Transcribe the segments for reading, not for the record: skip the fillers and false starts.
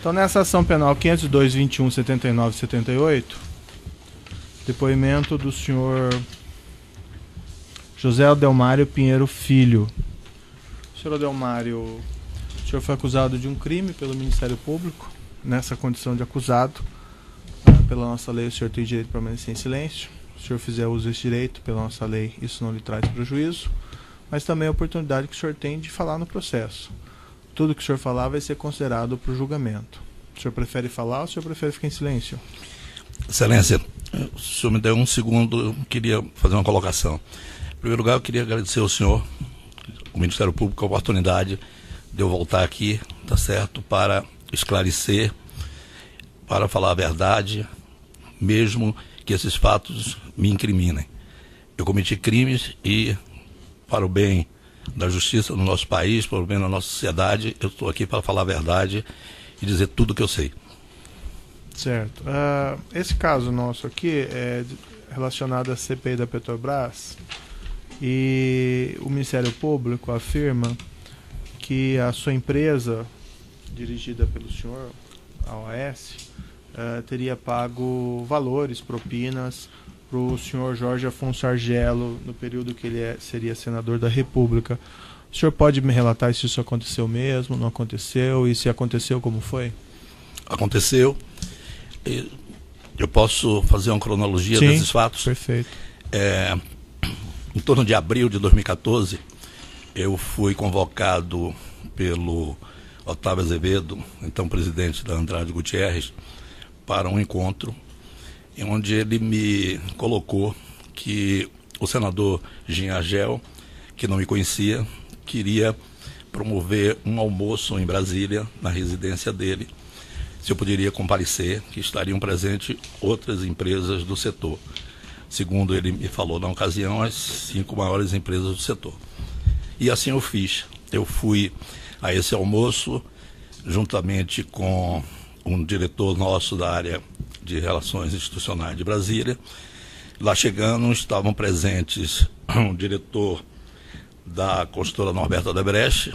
Então, nessa ação penal 502.21.79.78, depoimento do senhor José Adelmário Pinheiro Filho. Senhor Adelmário, o senhor foi acusado de um crime pelo Ministério Público, nessa condição de acusado. Pela nossa lei, o senhor tem direito de permanecer em silêncio. Se o senhor fizer uso desse direito, pela nossa lei, isso não lhe traz prejuízo, mas também a oportunidade que o senhor tem de falar no processo. Tudo que o senhor falar vai ser considerado para o julgamento. O senhor prefere falar ou o senhor prefere ficar em silêncio? Excelência, o senhor me deu um segundo, eu queria fazer uma colocação. Em primeiro lugar, eu queria agradecer ao senhor, o Ministério Público, a oportunidade de eu voltar aqui, tá certo, para esclarecer, para falar a verdade, mesmo que esses fatos me incriminem. Eu cometi crimes e, para o bem da justiça no nosso país, para o bem da nossa sociedade, eu estou aqui para falar a verdade e dizer tudo o que eu sei. Certo. Esse caso nosso aqui é relacionado à CPI da Petrobras e o Ministério Público afirma que a sua empresa, dirigida pelo senhor, a OAS, teria pago valores, propinas, para o senhor Jorge Afonso Argello no período que ele seria senador da República. O senhor pode me relatar se isso aconteceu mesmo, não aconteceu, e se aconteceu, como foi? Aconteceu. Eu posso fazer uma cronologia Sim, desses fatos? Perfeito. Em torno de abril de 2014, eu fui convocado pelo Otávio Azevedo, então presidente da Andrade Gutierrez, para um encontro onde ele me colocou que o senador Jean Argel, que não me conhecia, queria promover um almoço em Brasília, na residência dele, se eu poderia comparecer, que estariam presentes outras empresas do setor. Segundo ele me falou na ocasião, as 5 maiores empresas do setor. E assim eu fiz. Eu fui a esse almoço, juntamente com um diretor nosso da área de Relações Institucionais de Brasília. Lá chegando, estavam presentes um diretor da consultora Norberto Odebrecht,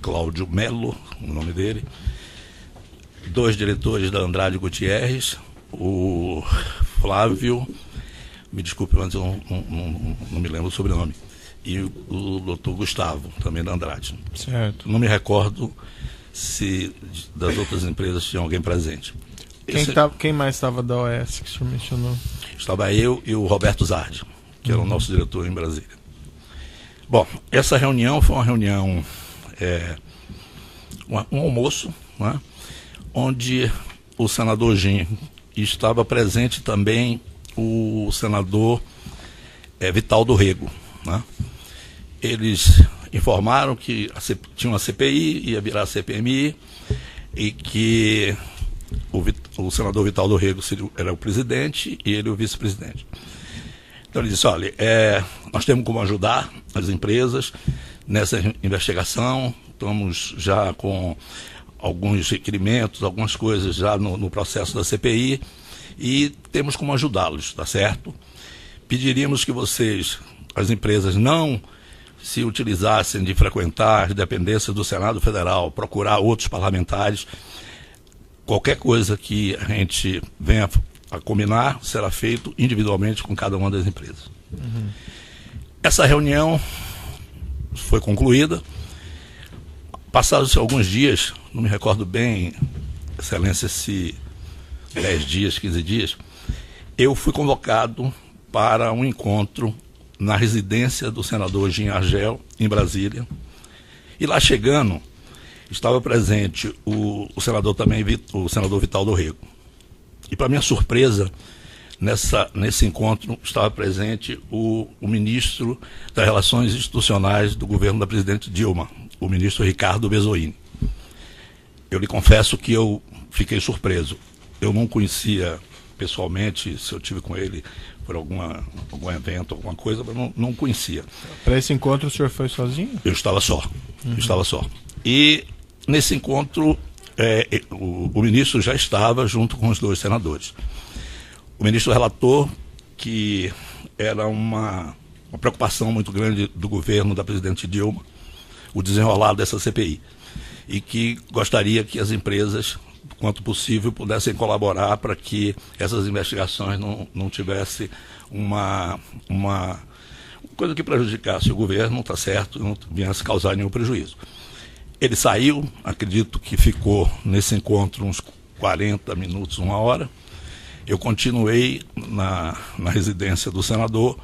Cláudio Melo, o nome dele, 2 diretores da Andrade Gutierrez, o Flávio, me desculpe, mas eu não me lembro o sobrenome, e o doutor Gustavo, também da Andrade. Certo. Não me recordo se das outras empresas tinha alguém presente. Quem mais estava da OAS que o senhor mencionou? Estava eu e o Roberto Zardi, que era o nosso diretor em Brasília. Bom, essa reunião foi uma reunião, um almoço, né, onde o senador Jean estava presente também o senador Vital do Rego, né? Eles informaram que tinha uma CPI, ia virar CPMI, e que o senador Vital do Rego era o presidente e ele o vice-presidente. Então ele disse, olha, nós temos como ajudar as empresas nessa investigação, estamos já com alguns requerimentos, algumas coisas já no processo da CPI, e temos como ajudá-los, tá certo? Pediríamos que vocês, as empresas, não se utilizassem de frequentar as dependências do Senado Federal, procurar outros parlamentares. Qualquer coisa que a gente venha a combinar será feito individualmente com cada uma das empresas. Uhum. Essa reunião foi concluída. Passados alguns dias, não me recordo bem, Excelência, se 10 dias, 15 dias, eu fui convocado para um encontro na residência do senador Jean Argel, em Brasília. E lá chegando, estava presente o senador também, o senador Vital do Rego. E para minha surpresa, nesse encontro estava presente o ministro das Relações Institucionais do governo da presidente Dilma, o ministro Ricardo Bezoini. Eu lhe confesso que eu fiquei surpreso. Eu não conhecia pessoalmente, se eu tive com ele por algum evento, alguma coisa, mas não conhecia. Para esse encontro o senhor foi sozinho? Eu estava só. Eu estava só. E nesse encontro o ministro já estava junto com os 2 senadores. O ministro relatou que era uma preocupação muito grande do governo da presidente Dilma o desenrolar dessa CPI. e que gostaria que as empresas, quanto possível, pudessem colaborar para que essas investigações não tivessem uma coisa que prejudicasse o governo, está certo, não viesse causar nenhum prejuízo. Ele saiu, acredito que ficou nesse encontro uns 40 minutos, 1 hora. Eu continuei na residência do senador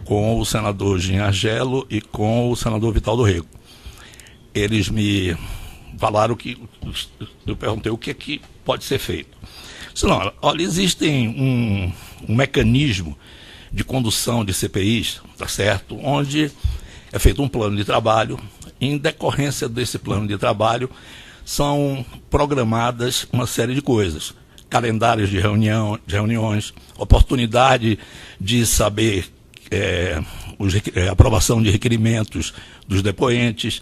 com o senador Jean Argelo e com o senador Vital do Rego. Eles me falaram que, eu perguntei o que é que pode ser feito. Disse, não, olha, existem um mecanismo de condução de CPIs, tá certo, onde é feito um plano de trabalho, e em decorrência desse plano de trabalho são programadas uma série de coisas, calendários de reuniões, oportunidade de saber aprovação de requerimentos dos depoentes,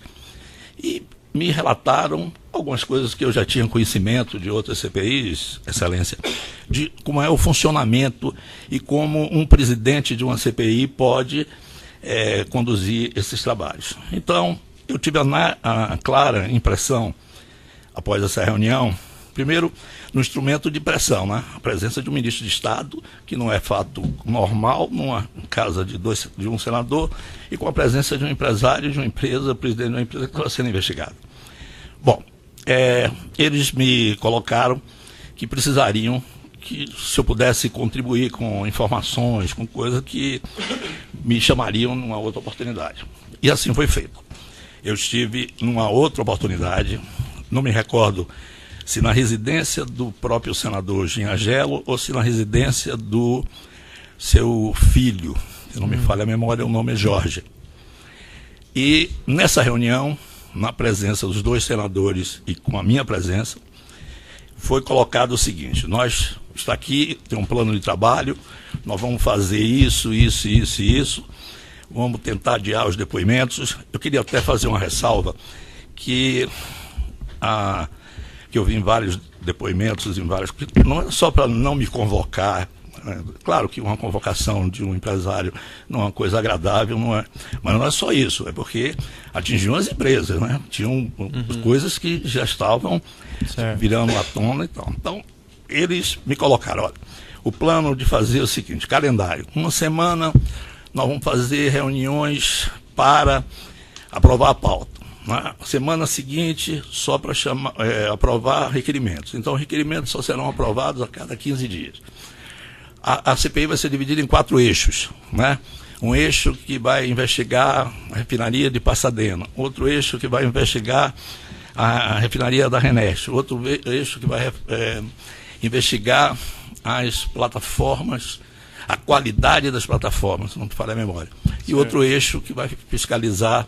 e me relataram algumas coisas que eu já tinha conhecimento de outras CPIs, Excelência, de como é o funcionamento e como um presidente de uma CPI pode conduzir esses trabalhos. Então, eu tive a clara impressão, após essa reunião, primeiro, no instrumento de pressão, né? A presença de um ministro de Estado, que não é fato normal, numa casa de um senador, e com a presença de um empresário de uma empresa, presidente de uma empresa que estava sendo investigado. Bom, eles me colocaram que precisariam que, se eu pudesse contribuir com informações, com coisas que me chamariam numa outra oportunidade. E assim foi feito. Eu estive numa outra oportunidade, não me recordo se na residência do próprio senador Jean Argelo ou se na residência do seu filho, se não me falha a memória, o nome é Jorge. E nessa reunião, na presença dos dois senadores e com a minha presença, foi colocado o seguinte: está aqui, tem um plano de trabalho, nós vamos fazer isso, vamos tentar adiar os depoimentos. Eu queria até fazer uma ressalva que eu vi em vários depoimentos, não é só para não me convocar. Claro que uma convocação de um empresário não é uma coisa agradável, não é, mas não é só isso, é porque atingiam as empresas, né? Tinham coisas que já estavam virando à tona e tal. Então, eles me colocaram, olha, o plano de fazer é o seguinte: calendário, uma semana nós vamos fazer reuniões para aprovar a pauta. Na semana seguinte, só para aprovar requerimentos. Então, requerimentos só serão aprovados a cada 15 dias. A CPI vai ser dividida em 4 eixos, né? Um eixo que vai investigar a refinaria de Pasadena, outro eixo que vai investigar a refinaria da RENEST, outro eixo que vai investigar as plataformas, a qualidade das plataformas, não me falha a memória. E outro eixo que vai fiscalizar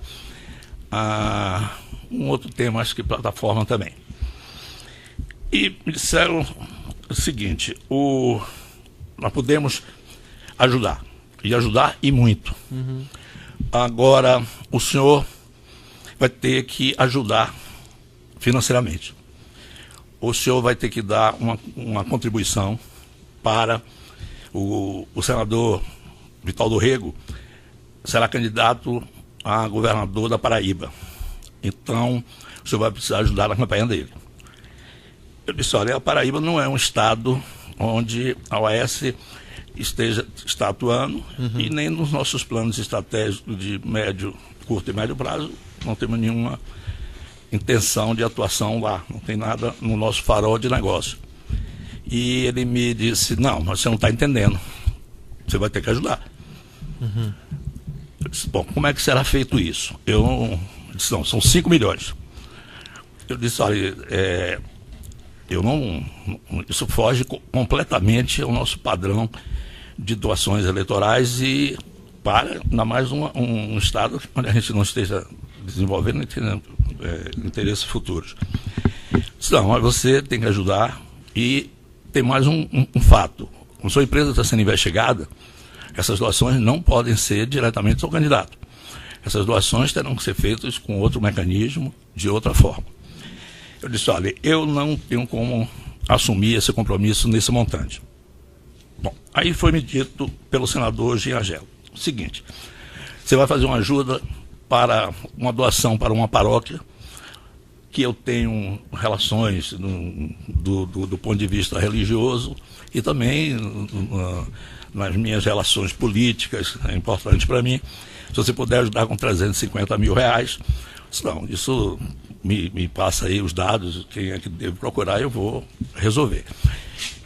um outro tema, acho que plataforma também. E me disseram o seguinte: nós podemos ajudar, e muito. Agora, o senhor vai ter que ajudar financeiramente. O senhor vai ter que dar uma contribuição para o senador Vital do Rego, será candidato a governador da Paraíba. Então, o senhor vai precisar ajudar na campanha dele. Eu disse, olha, a Paraíba não é um estado onde a OAS está atuando, e nem nos nossos planos estratégicos de curto e médio prazo, não temos nenhuma intenção de atuação lá, não tem nada no nosso farol de negócio. E ele me disse, não, mas você não está entendendo, você vai ter que ajudar. Eu disse, bom, como é que será feito isso? Eu disse, não, são 5 milhões. Eu disse, olha, isso foge completamente ao nosso padrão de doações eleitorais e para, ainda mais um estado onde a gente não esteja desenvolvendo interesses futuros. Não, mas você tem que ajudar. E tem mais um fato: como sua empresa está sendo investigada, essas doações não podem ser diretamente ao candidato. Essas doações terão que ser feitas com outro mecanismo, de outra forma. Eu disse, olha, eu não tenho como assumir esse compromisso nesse montante. Bom, aí foi me dito pelo senador Jean Argelo o seguinte: você vai fazer uma ajuda para uma doação para uma paróquia que eu tenho relações do ponto de vista religioso e também nas minhas relações políticas, é importante para mim. Se você puder ajudar com 350 mil reais, não, isso me passa aí os dados, quem é que devo procurar, eu vou resolver.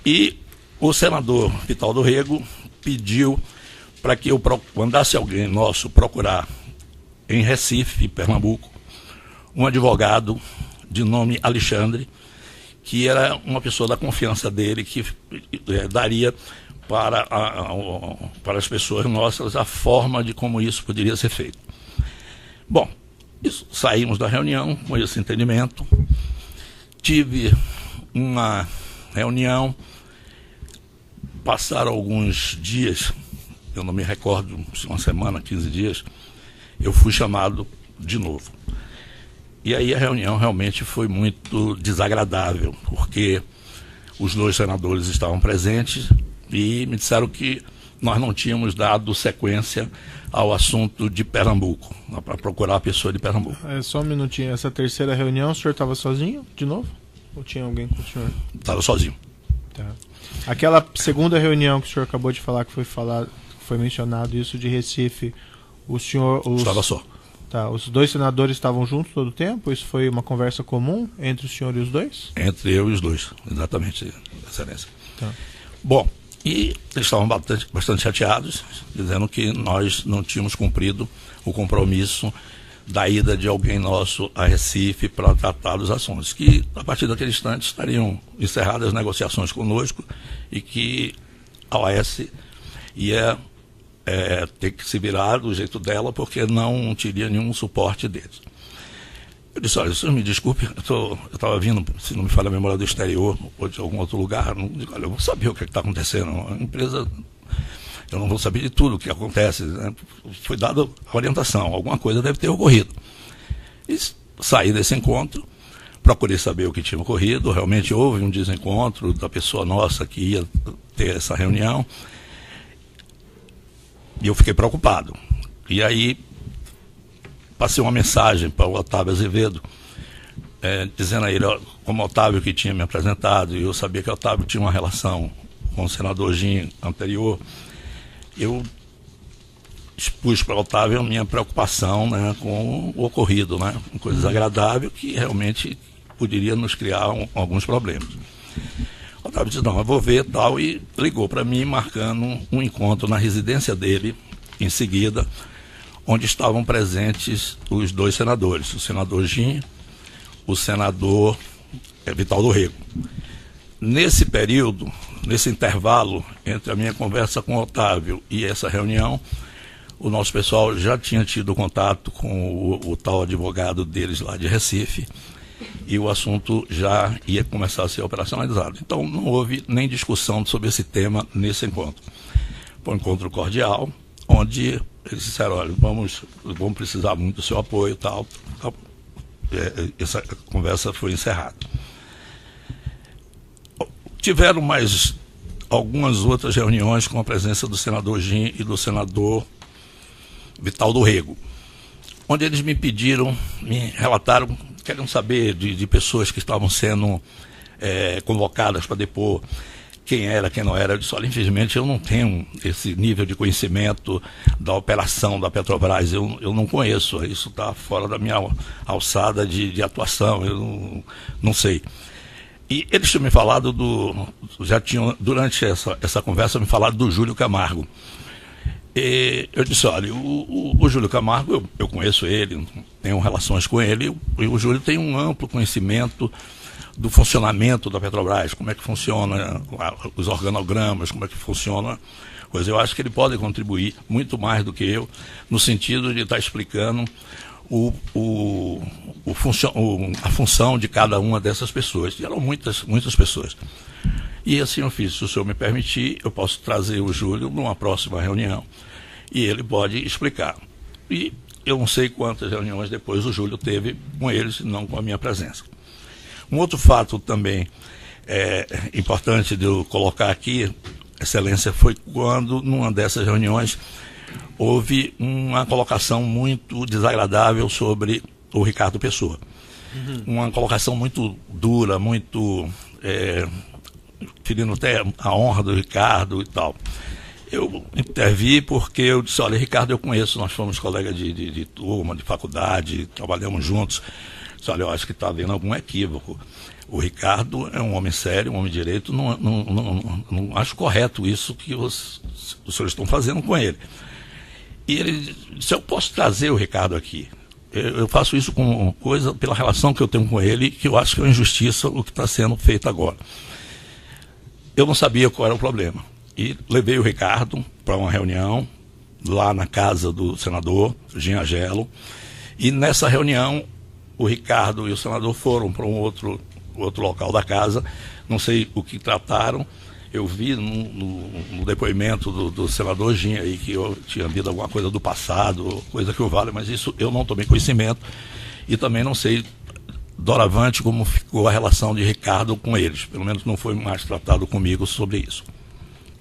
E o senador Vital do Rego pediu para que eu mandasse alguém nosso procurar em Recife, Pernambuco, um advogado de nome Alexandre, que era uma pessoa da confiança dele, que daria para as pessoas nossas a forma de como isso poderia ser feito. Bom, saímos da reunião com esse entendimento. Tive uma reunião, passaram alguns dias, eu não me recordo, se uma semana, 15 dias, eu fui chamado de novo. E aí a reunião realmente foi muito desagradável, porque os dois senadores estavam presentes e me disseram que nós não tínhamos dado sequência ao assunto de Pernambuco, para procurar a pessoa de Pernambuco. Só um minutinho, essa terceira reunião, o senhor estava sozinho de novo? Ou tinha alguém com o senhor? Estava sozinho. Tá. Aquela segunda reunião que o senhor acabou de falar, que foi mencionado isso de Recife, o senhor... Estava só. Tá, os dois senadores estavam juntos todo o tempo? Isso foi uma conversa comum entre o senhor e os dois? Entre eu e os dois, exatamente, Excelência. Tá. Bom, e eles estavam bastante chateados, dizendo que nós não tínhamos cumprido o compromisso da ida de alguém nosso a Recife para tratar dos assuntos, que a partir daquele instante estariam encerradas as negociações conosco e que a OAS ia ter que se virar do jeito dela, porque não teria nenhum suporte deles. Eu disse, olha, senhor me desculpe, eu estava vindo, se não me falha a memória, do exterior ou de algum outro lugar, olha, eu vou saber o que está acontecendo. A empresa, eu não vou saber de tudo o que acontece, né? Foi dada a orientação, alguma coisa deve ter ocorrido. E saí desse encontro, procurei saber o que tinha ocorrido, realmente houve um desencontro da pessoa nossa que ia ter essa reunião, e eu fiquei preocupado. E aí passei uma mensagem para o Otávio Azevedo, dizendo a ele, como o Otávio que tinha me apresentado, e eu sabia que o Otávio tinha uma relação com o senador Gin anterior, eu expus para o Otávio a minha preocupação, né, com o ocorrido, né, uma coisa desagradável que realmente poderia nos criar alguns problemas. O Otávio disse, não, eu vou ver tal, e ligou para mim marcando um encontro na residência dele, em seguida, onde estavam presentes os dois senadores, o senador Gin, o senador Vital do Rego. Nesse período, nesse intervalo entre a minha conversa com o Otávio e essa reunião, o nosso pessoal já tinha tido contato com o tal advogado deles lá de Recife, e o assunto já ia começar a ser operacionalizado. Então não houve nem discussão sobre esse tema nesse encontro. Foi um encontro cordial, onde eles disseram, olha, vamos precisar muito do seu apoio e tal. Essa conversa foi encerrada. Tiveram mais algumas outras reuniões com a presença do senador Gin e do senador Vital do Rego, onde eles me pediram, me relataram, queriam saber de pessoas que estavam sendo convocadas para depor, quem era, quem não era. Eu disse, olha, infelizmente eu não tenho esse nível de conhecimento da operação da Petrobras, eu não conheço, isso está fora da minha alçada de atuação, eu não sei. E eles tinham me falado já tinham, durante essa conversa, me falado do Júlio Camargo. E eu disse, olha, o Júlio Camargo, eu conheço ele, tenho relações com ele, e o Júlio tem um amplo conhecimento do funcionamento da Petrobras, como é que funciona os organogramas, como é que funciona. Pois eu acho que ele pode contribuir muito mais do que eu, no sentido de estar explicando a função de cada uma dessas pessoas. E eram muitas pessoas. E assim eu fiz, se o senhor me permitir, eu posso trazer o Júlio numa próxima reunião e ele pode explicar. E eu não sei quantas reuniões depois o Júlio teve com eles, não com a minha presença. Um outro fato também importante de eu colocar aqui, Excelência, foi quando, numa dessas reuniões, houve uma colocação muito desagradável sobre o Ricardo Pessoa. uma colocação muito dura, muito ferindo até a honra do Ricardo e tal. Eu intervi porque eu disse, olha, Ricardo, eu conheço, nós fomos colegas de turma, de faculdade, trabalhamos juntos. Disse, olha, eu acho que está havendo algum equívoco. O Ricardo é um homem sério, um homem de direito, não acho correto isso que os senhores estão fazendo com ele. E ele disse, eu posso trazer o Ricardo aqui. Eu faço isso com coisa, pela relação que eu tenho com ele, que eu acho que é uma injustiça o que está sendo feito agora. Eu não sabia qual era o problema. E levei o Ricardo para uma reunião lá na casa do senador Jean Agelo. E nessa reunião, o Ricardo e o senador foram para um outro local da casa. Não sei o que trataram. Eu vi no depoimento do senador Jean aí que eu tinha lido alguma coisa do passado, coisa que o vale, mas isso eu não tomei conhecimento. E também não sei doravante como ficou a relação de Ricardo com eles. Pelo menos não foi mais tratado comigo sobre isso.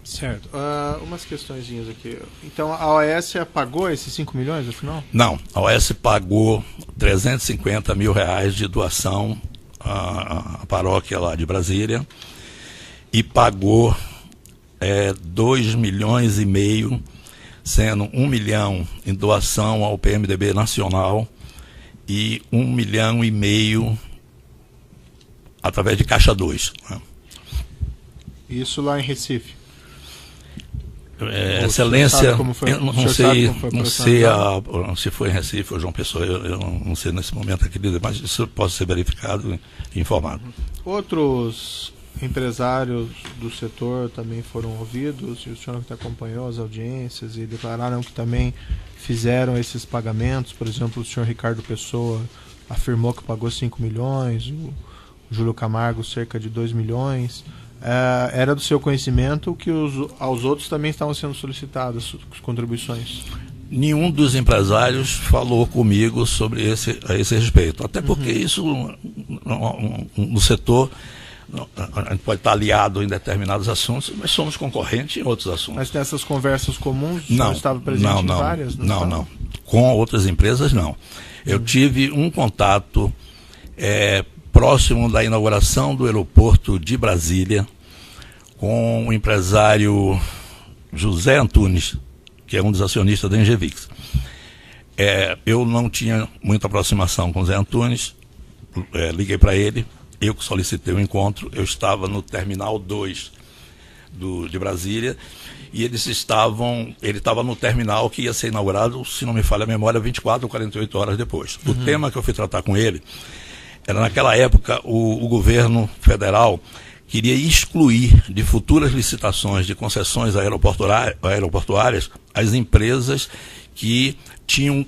Certo. Umas questõezinhas aqui. Então a OAS pagou esses 5 milhões, afinal? Não, a OAS pagou 350 mil reais de doação à paróquia lá de Brasília e pagou 2 milhões e meio, sendo 1 milhão em doação ao PMDB Nacional e 1 milhão e meio através de Caixa 2. Né? Isso lá em Recife? Excelência, eu não sei se foi em Recife ou João Pessoa, eu não sei nesse momento aqui, mas isso pode ser verificado e informado. Outros empresários do setor também foram ouvidos, e o senhor que acompanhou as audiências e declararam que também fizeram esses pagamentos. Por exemplo, o senhor Ricardo Pessoa afirmou que pagou 5 milhões, o Júlio Camargo cerca de 2 milhões. Era do seu conhecimento que aos outros também estavam sendo solicitadas contribuições? Nenhum dos empresários falou comigo sobre a esse respeito. Até porque isso, no setor, a gente pode estar aliado em determinados assuntos, mas somos concorrentes em outros assuntos. Mas nessas conversas comuns, o senhor estava presente em várias? Não. Com outras empresas, não. Eu tive um contato próximo da inauguração do aeroporto de Brasília, com o empresário José Antunes, que é um dos acionistas da Engevix. Eu não tinha muita aproximação com o Zé Antunes, liguei para ele, eu que solicitei o encontro, eu estava no Terminal 2 de Brasília, e ele estava no terminal que ia ser inaugurado, se não me falha a memória, 24 ou 48 horas depois. O tema que eu fui tratar com ele era, naquela época, o governo federal queria excluir de futuras licitações de concessões aeroportuárias as empresas que tinham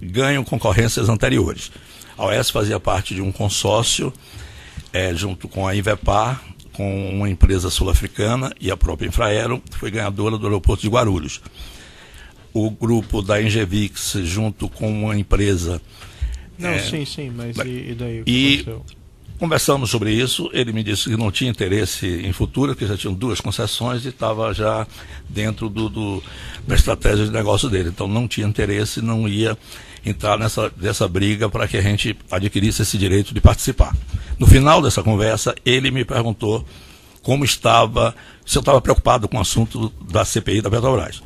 ganho concorrências anteriores. A OAS fazia parte de um consórcio, junto com a Invepar, com uma empresa sul-africana, e a própria Infraero foi ganhadora do aeroporto de Guarulhos. O grupo da Engevix, junto com uma empresa... Sim, mas e daí o que aconteceu? Conversamos sobre isso, ele me disse que não tinha interesse em futuro, que já tinham 2 concessões e estava já dentro da estratégia de negócio dele. Então não tinha interesse, não ia entrar nessa briga para que a gente adquirisse esse direito de participar. No final dessa conversa, ele me perguntou como estava, se eu estava preocupado com o assunto da CPI da Petrobras.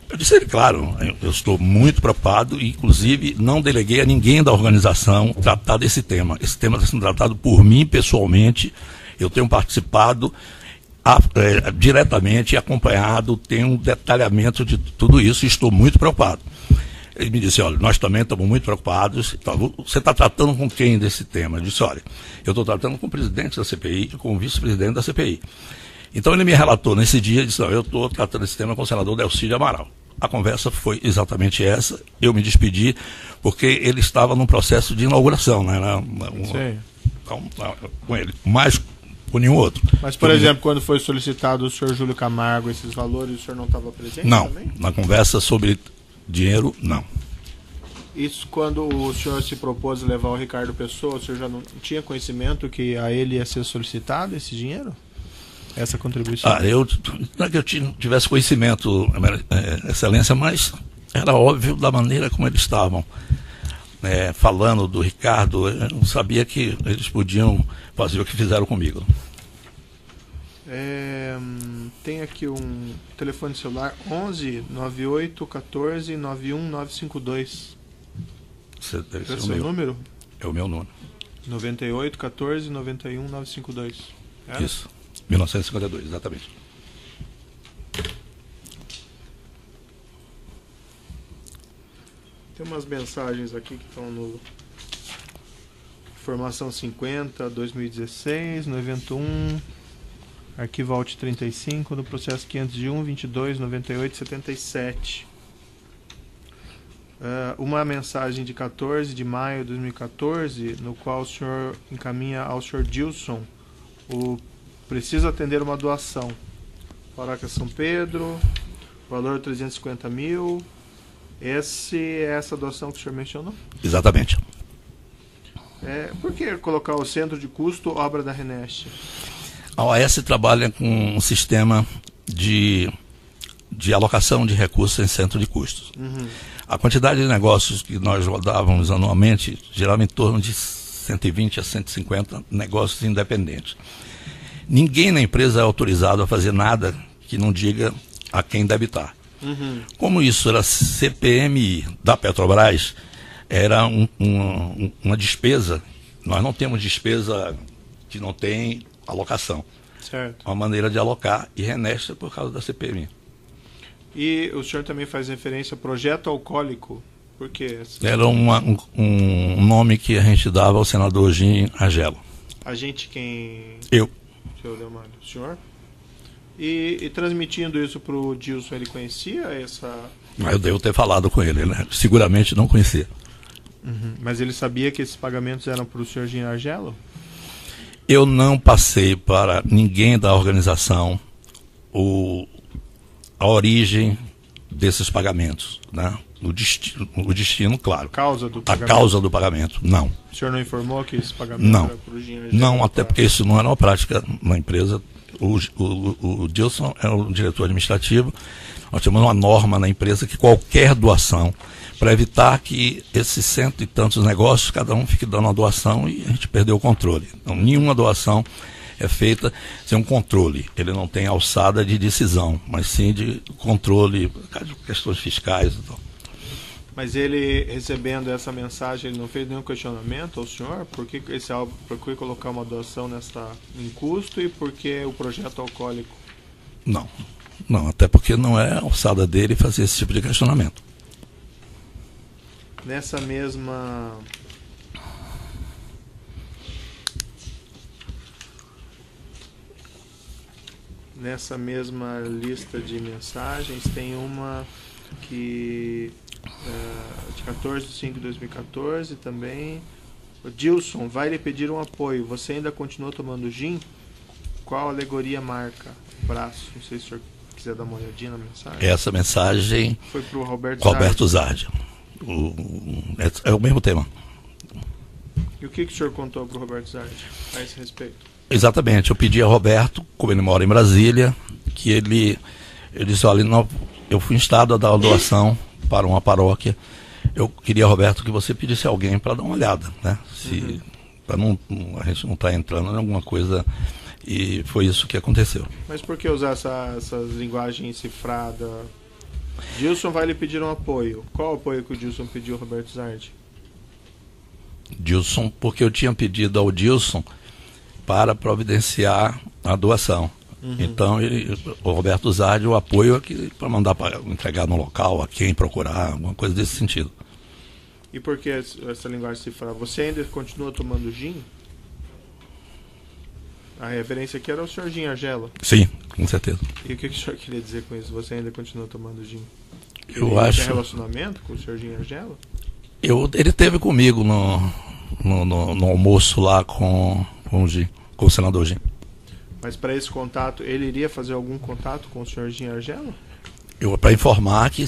Eu disse a ele, claro, eu estou muito preocupado, e inclusive não deleguei a ninguém da organização tratar desse tema. Esse tema está sendo tratado por mim pessoalmente, eu tenho participado diretamente, acompanhado, tenho um detalhamento de tudo isso e estou muito preocupado. Ele me disse, olha, nós também estamos muito preocupados. Você está tratando com quem desse tema? Eu disse, olha, eu estou tratando com o presidente da CPI e com o vice-presidente da CPI. Então ele me relatou nesse dia, disse, não, eu estou tratando esse tema com o senador Delcídio Amaral. A conversa foi exatamente essa, eu me despedi, porque ele estava num processo de inauguração, né? Com ele, mais com nenhum outro. Mas, por exemplo, quando foi solicitado o senhor Júlio Camargo esses valores, o senhor não estava presente não, também? Na conversa sobre dinheiro, não. Isso quando o senhor se propôs levar o Ricardo Pessoa, o senhor já não tinha conhecimento que a ele ia ser solicitado esse dinheiro? Essa contribuição? Não é que eu tivesse conhecimento, Excelência, mas era óbvio da maneira como eles estavam. falando do Ricardo, eu não sabia que eles podiam fazer o que fizeram comigo. Tem aqui um telefone celular 11 98 14 91 952. Esse deve ser É o o seu meu. número? É o meu número. 98 14 91 952. Era? Isso. 1952, exatamente. Tem umas mensagens aqui que estão no Informação 50, 2016, no evento 1, arquivo alt 35, no processo 501, 22, 98, 77. Uma mensagem de 14 de maio de 2014, no qual o senhor encaminha ao senhor Dilson o preciso atender uma doação. Paróquia São Pedro, valor 350 mil. Essa doação que o senhor mencionou? Exatamente. Por que colocar o centro de custo obra da Reneste? A OAS trabalha com um sistema de alocação de recursos em centro de custos. Uhum. A quantidade de negócios que nós rodávamos anualmente girava em torno de 120 a 150 negócios independentes. Ninguém na empresa é autorizado a fazer nada que não diga a quem debitar. Uhum. Como isso era CPMI da Petrobras, era uma despesa. Nós não temos despesa que não tem alocação. Certo. Uma maneira de alocar e Reneste por causa da CPMI. E o senhor também faz referência a projeto alcoólico. Por quê? Era um nome que a gente dava ao senador Jim Argelo. A gente quem... Eu. Senhor Delmário, o senhor? E transmitindo isso para o Dilson, ele conhecia essa... Eu devo ter falado com ele, né? Seguramente não conhecia. Uhum. Mas ele sabia que esses pagamentos eram para o senhor Jim Argelo? Eu não passei para ninguém da organização a origem desses pagamentos, né? O destino, claro. Causa do A pagamento? causa do pagamento, não. O senhor não informou que esse pagamento Não. era para o Jim Argelo? Não, até porque isso não era uma prática na empresa. O Dilson é o diretor administrativo. Nós temos uma norma na empresa que qualquer doação, para evitar que esses cento e tantos negócios, cada um fique dando uma doação e a gente perdeu o controle. Então, nenhuma doação é feita sem um controle. Ele não tem alçada de decisão, mas sim de controle, questões fiscais e tal. Mas ele, recebendo essa mensagem, ele não fez nenhum questionamento ao senhor? Por que colocar uma doação em custo e por que o projeto alcoólico? Não, até porque não é a alçada dele fazer esse tipo de questionamento. Nessa mesma lista de mensagens tem uma que de 14 de 5 de 2014 também. O Dilson vai lhe pedir um apoio. Você ainda continua tomando gin? Qual alegoria marca? Braço. Não sei se o senhor quiser dar uma olhadinha na mensagem. Essa mensagem foi para o Roberto Zardi. É o mesmo tema. E o que o senhor contou para o Roberto Zardi a esse respeito? Exatamente, eu pedi a Roberto, como ele mora em Brasília, que ele disse, olha, eu fui instado a dar uma doação para uma paróquia. Eu queria, Roberto, que você pedisse a alguém para dar uma olhada, né? Para a gente não estar entrando em alguma coisa, e foi isso que aconteceu. Mas por que usar essa linguagem cifrada? Dilson vai lhe pedir um apoio. Qual apoio que o Dilson pediu ao Roberto Zardi? Dilson, porque eu tinha pedido ao Dilson para providenciar a doação. Então, o Roberto Zardi, o apoio aqui para mandar para entregar no local, a quem procurar, alguma coisa desse sentido. E por que essa linguagem cifrada? Você ainda continua tomando gin? A referência aqui era o senhor Jim Argelo. Sim, com certeza. E o que o senhor queria dizer com isso? Você ainda continua tomando gin? Eu acho. Tem relacionamento com o senhor Jim Argelo? Ele esteve comigo no almoço lá com o senador Jim. Mas para esse contato, ele iria fazer algum contato com o senhor Jim Argelo? Para informar que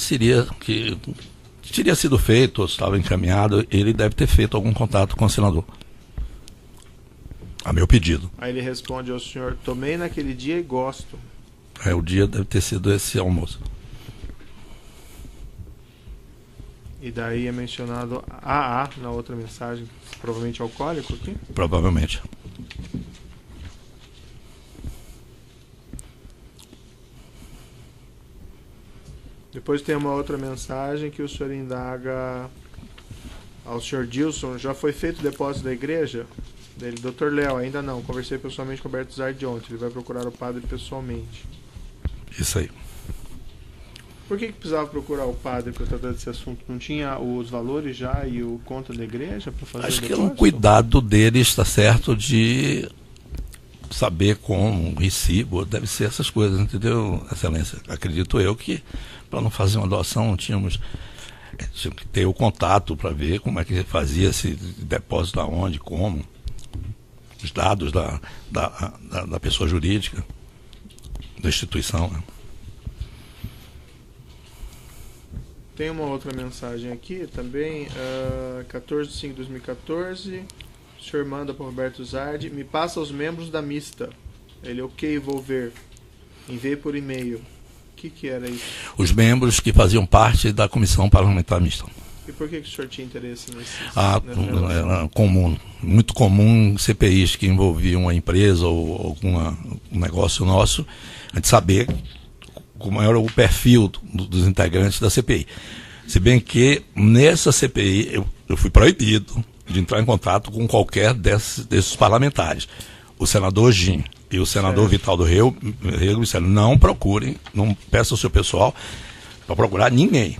teria sido feito, ou estava encaminhado, ele deve ter feito algum contato com o senador. A meu pedido. Aí ele responde ao senhor, tomei naquele dia e gosto. O dia deve ter sido esse almoço. E daí é mencionado AA na outra mensagem, provavelmente alcoólico aqui? Provavelmente. Depois tem uma outra mensagem que o senhor indaga ao senhor Dilson: já foi feito o depósito da igreja? Dele, Dr. Léo, ainda não. Conversei pessoalmente com o Alberto Zardi ontem. Ele vai procurar o padre pessoalmente. Isso aí. Por que precisava procurar o padre para tratar desse assunto? Não tinha os valores já e o conta da igreja para fazer Acho o que é depósito? um cuidado dele, está certo, de saber como, recibo, deve ser essas coisas, entendeu, Excelência? Acredito eu que para não fazer uma doação tinha que ter o contato para ver como é que fazia esse depósito, aonde, como, os dados da pessoa jurídica, da instituição, né? Tem uma outra mensagem aqui também, 14/5/2014. O senhor manda para o Roberto Zardi: me passa os membros da mista. Ele, ok, vou ver. Enviei por e-mail. O que era isso? Os membros que faziam parte da comissão parlamentar mista. E por que o senhor tinha interesse nisso? Era comum, muito comum em CPIs que envolviam uma empresa ou algum negócio nosso, a gente saber como era o perfil dos integrantes da CPI. Se bem que nessa CPI eu fui proibido de entrar em contato com qualquer desses parlamentares. O senador Gin e o senador Vital do Rego disseram: não procurem, não peçam ao seu pessoal para procurar ninguém.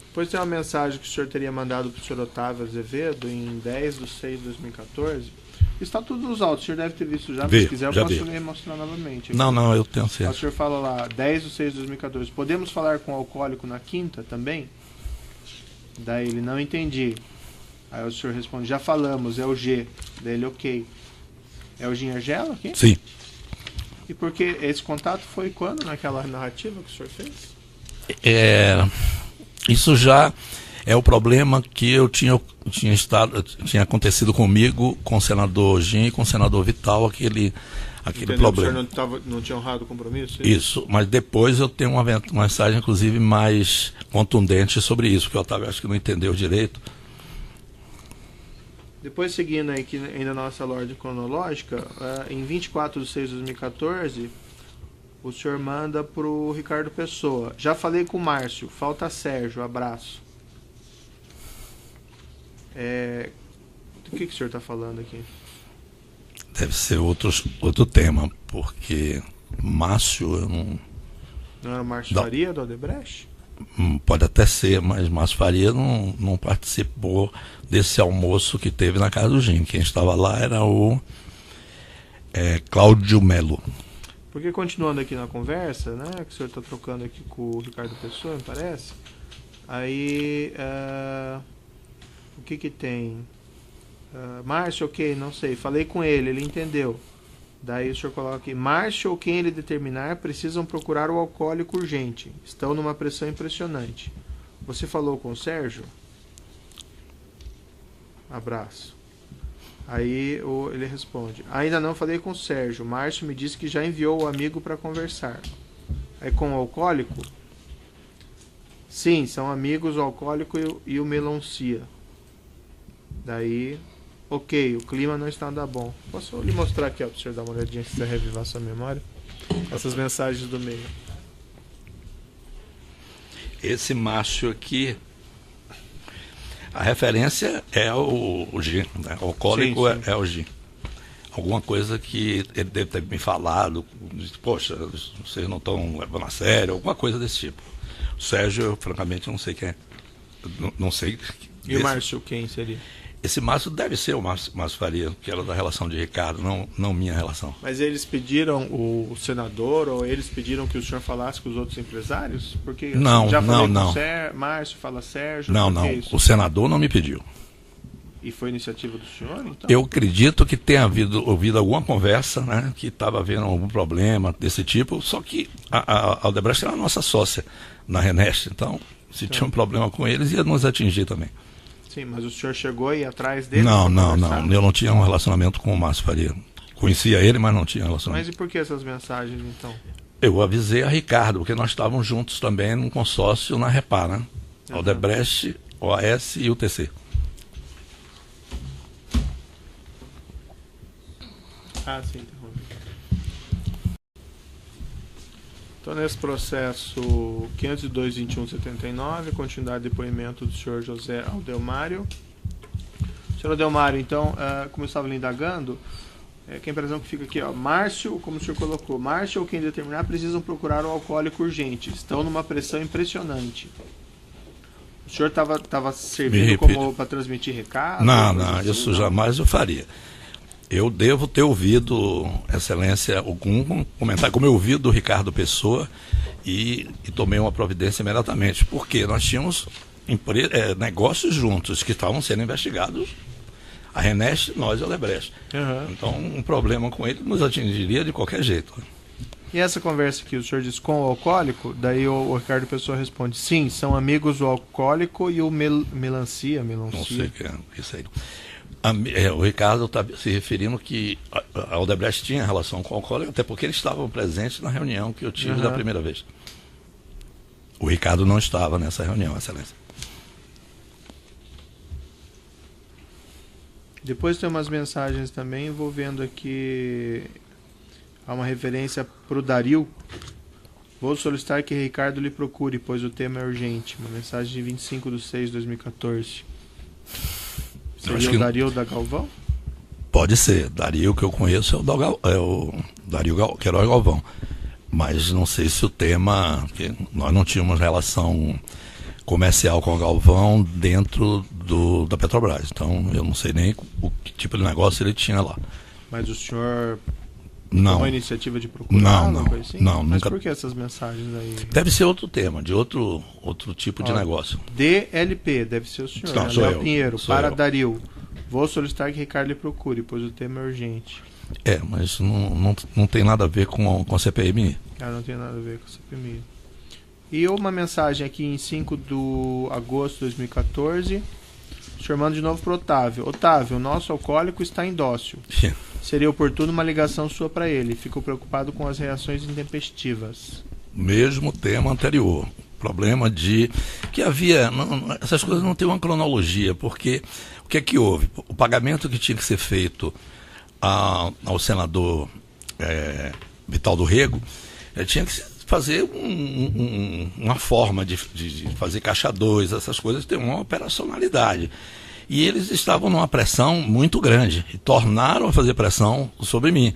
Depois tem uma mensagem que o senhor teria mandado para o senhor Otávio Azevedo em 10/6/2014. Está tudo nos autos, o senhor deve ter visto já, mas se quiser eu posso mostrar novamente. Aqui. Não, eu tenho certeza. O senhor fala lá, 10/6/2014, podemos falar com o alcoólico na quinta também? Daí ele, não entendi. Aí o senhor responde: já falamos, é o G. Daí ele, ok. É o Gin Argelo aqui? Sim. E porque esse contato foi quando, naquela narrativa que o senhor fez? Isso já é o problema que eu tinha acontecido comigo, com o senador Gin e com o senador Vital, aquele problema. O senhor não tinha honrado o compromisso? Isso, mas depois eu tenho uma mensagem, inclusive, mais contundente sobre isso, que o Otávio acho que não entendeu direito. Depois, seguindo aí, que ainda na nossa ordem cronológica, em 24/6/2014, o senhor manda para o Ricardo Pessoa: já falei com o Márcio, falta Sérgio, abraço. Do que o senhor está falando aqui? Deve ser outro tema, porque Márcio, eu não... Não era o Márcio Faria do Odebrecht? Pode até ser, mas Márcio Faria não participou desse almoço que teve na casa do Gin. Quem estava lá era o Cláudio Melo. Porque continuando aqui na conversa, né, que o senhor está trocando aqui com o Ricardo Pessoa, me parece, aí o que tem? Márcio, ok, não sei, falei com ele entendeu. Daí o senhor coloca aqui: Márcio ou quem ele determinar precisam procurar o alcoólico urgente, estão numa pressão impressionante. Você falou com o Sérgio? Abraço. Aí ele responde: ainda não falei com o Sérgio, Márcio me disse que já enviou o amigo para conversar. Aí com o alcoólico? Sim, são amigos o alcoólico e o melancia. Daí, ok, o clima não está nada bom. Posso lhe mostrar aqui, para o senhor dar uma olhadinha, se você revivar sua memória? Essas mensagens do meio. Esse Márcio aqui, a referência é o Gin, né? O alcoólico sim. É o Gin. Alguma coisa que ele deve ter me falado, poxa, vocês não estão levando a sério, alguma coisa desse tipo. O Sérgio, eu, francamente, não sei quem é. Não sei. E o Márcio, quem seria? Esse Márcio deve ser o Márcio Faria, que era da relação de Ricardo, não minha relação. Mas eles pediram o senador, ou eles pediram que o senhor falasse com os outros empresários? Porque não, já falei não. Com Márcio, fala Sérgio. Não. O senador não me pediu. E foi iniciativa do senhor, então? Eu acredito que tenha ouvido alguma conversa, né, que estava havendo algum problema desse tipo, só que a Odebrecht era a nossa sócia na Renest, então se tinha um problema com eles, ia nos atingir também. Sim, mas o senhor chegou aí atrás dele? Não. Eu não tinha um relacionamento com o Márcio Faria. Conhecia ele, mas não tinha relacionamento. Mas e por que essas mensagens, então? Eu avisei a Ricardo, porque nós estávamos juntos também num consórcio na Repar, né? Odebrecht, OAS e UTC. Ah, sim, interrompi. Então, nesse processo 502.21.79, continuidade de depoimento do senhor José Aldelmário. Senhor Aldelmário, então, como eu estava lhe indagando, que a impressão que fica aqui, ó, Márcio, como o senhor colocou, Márcio ou quem determinar precisam procurar o alcoólico urgente. Estão numa pressão impressionante. O senhor estava servindo como para transmitir recado? Não, isso jamais eu faria. Eu devo ter ouvido, Excelência, algum comentário, como eu ouvi do Ricardo Pessoa, e tomei uma providência imediatamente, porque nós tínhamos negócios juntos que estavam sendo investigados, a Renest, nós e a Odebrecht. Então, um problema com ele nos atingiria de qualquer jeito. E essa conversa que o senhor disse com o alcoólico, daí o Ricardo Pessoa responde, sim, são amigos o alcoólico e o melancia. Não sei o que é isso aí. O Ricardo está se referindo que a Odebrecht tinha relação com o alcoólico, até porque eles estavam presentes na reunião que eu tive da primeira vez. O Ricardo não estava nessa reunião, Excelência. Depois tem umas mensagens também envolvendo aqui, há uma referência para o Dario. Vou solicitar que Ricardo lhe procure, pois o tema é urgente. Uma mensagem de 25/6/2014. Seria o Dario da Galvão? Pode ser. Dario que eu conheço é o Dario Queiroz Galvão. Mas não sei se o tema... Porque nós não tínhamos relação comercial com o Galvão dentro da Petrobras. Então eu não sei nem que tipo de negócio ele tinha lá. Mas o senhor... Não. Uma iniciativa de procurar? Não, assim? não. Mas nunca... por que essas mensagens aí? Deve ser outro tema, de outro tipo de negócio. DLP, deve ser o senhor. Não, sou eu. Pinheiro, para Dario. Vou solicitar que Ricardo lhe procure, pois o tema é urgente. Mas não tem nada a ver com a CPMI. Não tem nada a ver com a CPMI. E uma mensagem aqui em 5 de agosto de 2014. O senhor manda de novo para o Otávio. Otávio, o nosso alcoólico está indócil. Seria oportuno uma ligação sua para ele. Fico preocupado com as reações intempestivas. Mesmo tema anterior. Problema de... que havia... essas coisas não têm uma cronologia, porque o que é que houve? O pagamento que tinha que ser feito ao senador Vital do Rego, tinha que fazer uma forma de fazer caixa 2, essas coisas têm uma operacionalidade. E eles estavam numa pressão muito grande e tornaram a fazer pressão sobre mim.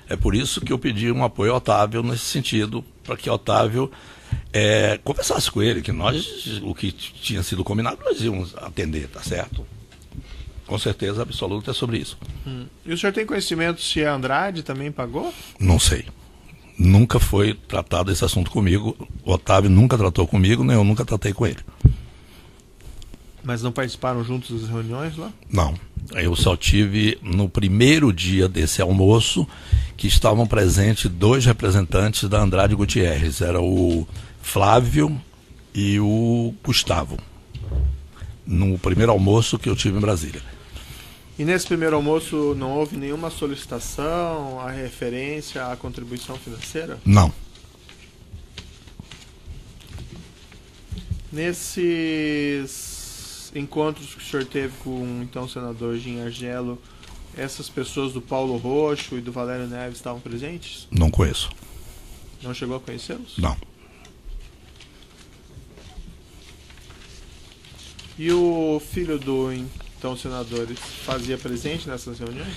É por isso que eu pedi um apoio ao Otávio nesse sentido, para que Otávio conversasse com ele, que nós, o que tinha sido combinado, nós íamos atender, tá certo? Com certeza absoluta é sobre isso. E o senhor tem conhecimento se a Andrade também pagou? Não sei. Nunca foi tratado esse assunto comigo. O Otávio nunca tratou comigo, nem eu nunca tratei com ele. Mas não participaram juntos das reuniões lá? Não. Eu só tive no primeiro dia desse almoço que estavam presentes 2 representantes da Andrade Gutierrez. Era o Flávio e o Gustavo. No primeiro almoço que eu tive em Brasília. E nesse primeiro almoço não houve nenhuma solicitação, a referência à contribuição financeira? Não. Nesses encontros que o senhor teve com então, o senador Gin Argelo, essas pessoas do Paulo Roxo e do Valério Neves estavam presentes? Não conheço. Não chegou a conhecê-los? Não. E o filho do então senador fazia presente nessas reuniões?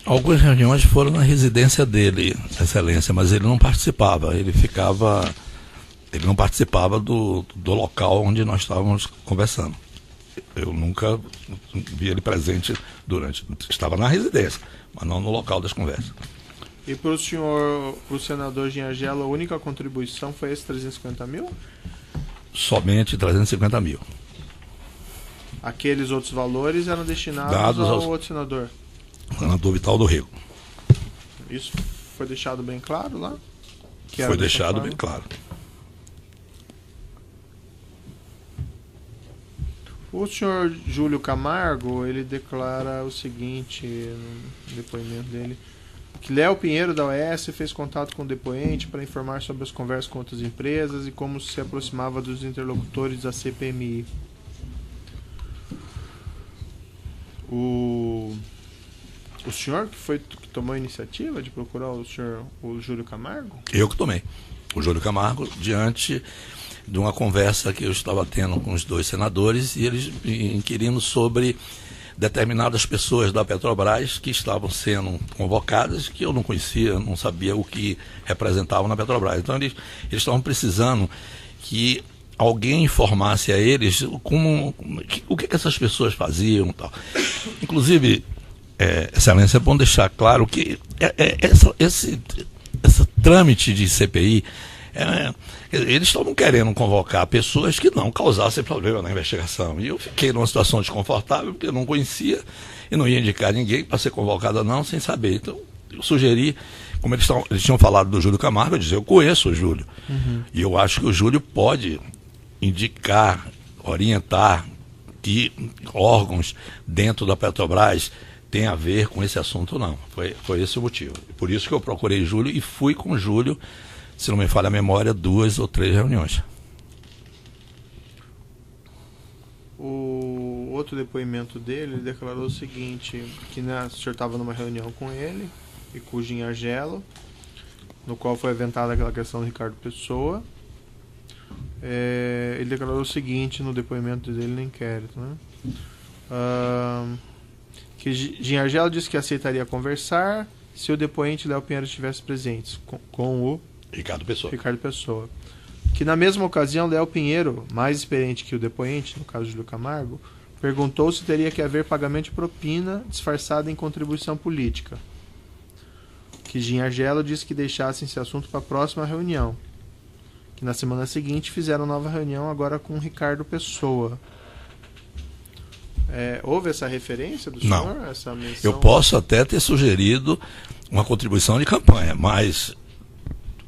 Algumas reuniões foram na residência dele, Excelência, mas ele não participava. Ele não participava do local onde nós estávamos conversando. Eu nunca vi ele presente estava na residência, mas não no local das conversas. E para o senador Gin Argelo, a única contribuição foi esse 350 mil? Somente 350 mil. Aqueles outros valores eram destinados ao outro senador? Senador Vital do Rego. Isso foi deixado bem claro lá? Foi deixado bem claro. O senhor Júlio Camargo, ele declara o seguinte no depoimento dele. que Léo Pinheiro, da OAS, fez contato com o depoente para informar sobre as conversas com outras empresas e como se aproximava dos interlocutores da CPMI. O senhor que tomou a iniciativa de procurar o Júlio Camargo? Eu que tomei. O Júlio Camargo, diante de uma conversa que eu estava tendo com os dois senadores, e eles inquirindo sobre determinadas pessoas da Petrobras que estavam sendo convocadas, que eu não conhecia, não sabia o que representavam na Petrobras. Então eles estavam precisando que alguém informasse a eles o que essas pessoas faziam e tal. Inclusive, Excelência, é bom deixar claro que esse trâmite de CPI, eles estavam querendo convocar pessoas que não causassem problema na investigação. E eu fiquei numa situação desconfortável, porque eu não conhecia e não ia indicar ninguém para ser convocado ou não, sem saber. Então, eu sugeri, como eles tinham falado do Júlio Camargo, eu disse, eu conheço o Júlio. Uhum. E eu acho que o Júlio pode indicar, orientar que órgãos dentro da Petrobras têm a ver com esse assunto, não. Foi esse o motivo. Por isso que eu procurei Júlio e fui com o Júlio, se não me falha a memória, 2 ou 3 reuniões. O outro depoimento dele, ele declarou o seguinte, que o senhor estava numa reunião com ele e com o Jim Argelo, no qual foi aventada aquela questão do Ricardo Pessoa. Ele declarou o seguinte no depoimento dele no inquérito, né? Que Jim Argelo disse que aceitaria conversar se o depoente Léo Pinheiro estivesse presente com o Ricardo Pessoa. Que na mesma ocasião, Léo Pinheiro, mais experiente que o depoente, no caso de Júlio Camargo, perguntou se teria que haver pagamento de propina disfarçada em contribuição política. Que Jim Argelo disse que deixassem esse assunto para a próxima reunião. Que na semana seguinte fizeram nova reunião agora com o Ricardo Pessoa. Houve essa referência do senhor? Não. Essa menção? Eu posso até ter sugerido uma contribuição de campanha, mas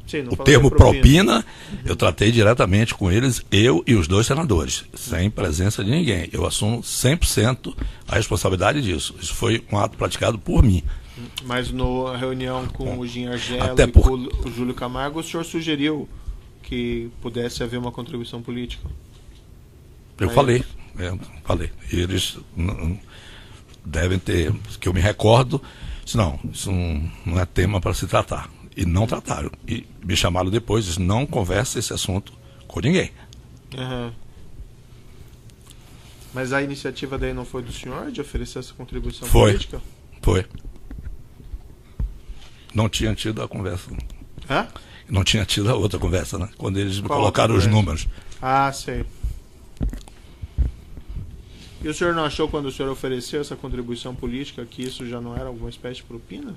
sim, o termo propina, eu tratei diretamente com eles, eu e os 2 senadores, sem presença de ninguém. Eu assumo 100% a responsabilidade disso. Isso foi um ato praticado por mim. Mas na reunião com o Jim Argelo e com o Júlio Camargo, o senhor sugeriu que pudesse haver uma contribuição política? Eu falei. E eles devem ter, que eu me recordo, disse, não, isso não é tema para se tratar. E não trataram. E me chamaram depois, disse, não conversa esse assunto com ninguém. Uhum. Mas a iniciativa daí não foi do senhor de oferecer essa contribuição política? Foi. Não tinha tido a conversa. Não tinha tido a outra conversa, né? Quando eles me colocaram os números. Ah, sei. E o senhor não achou, quando o senhor ofereceu essa contribuição política, que isso já não era alguma espécie de propina?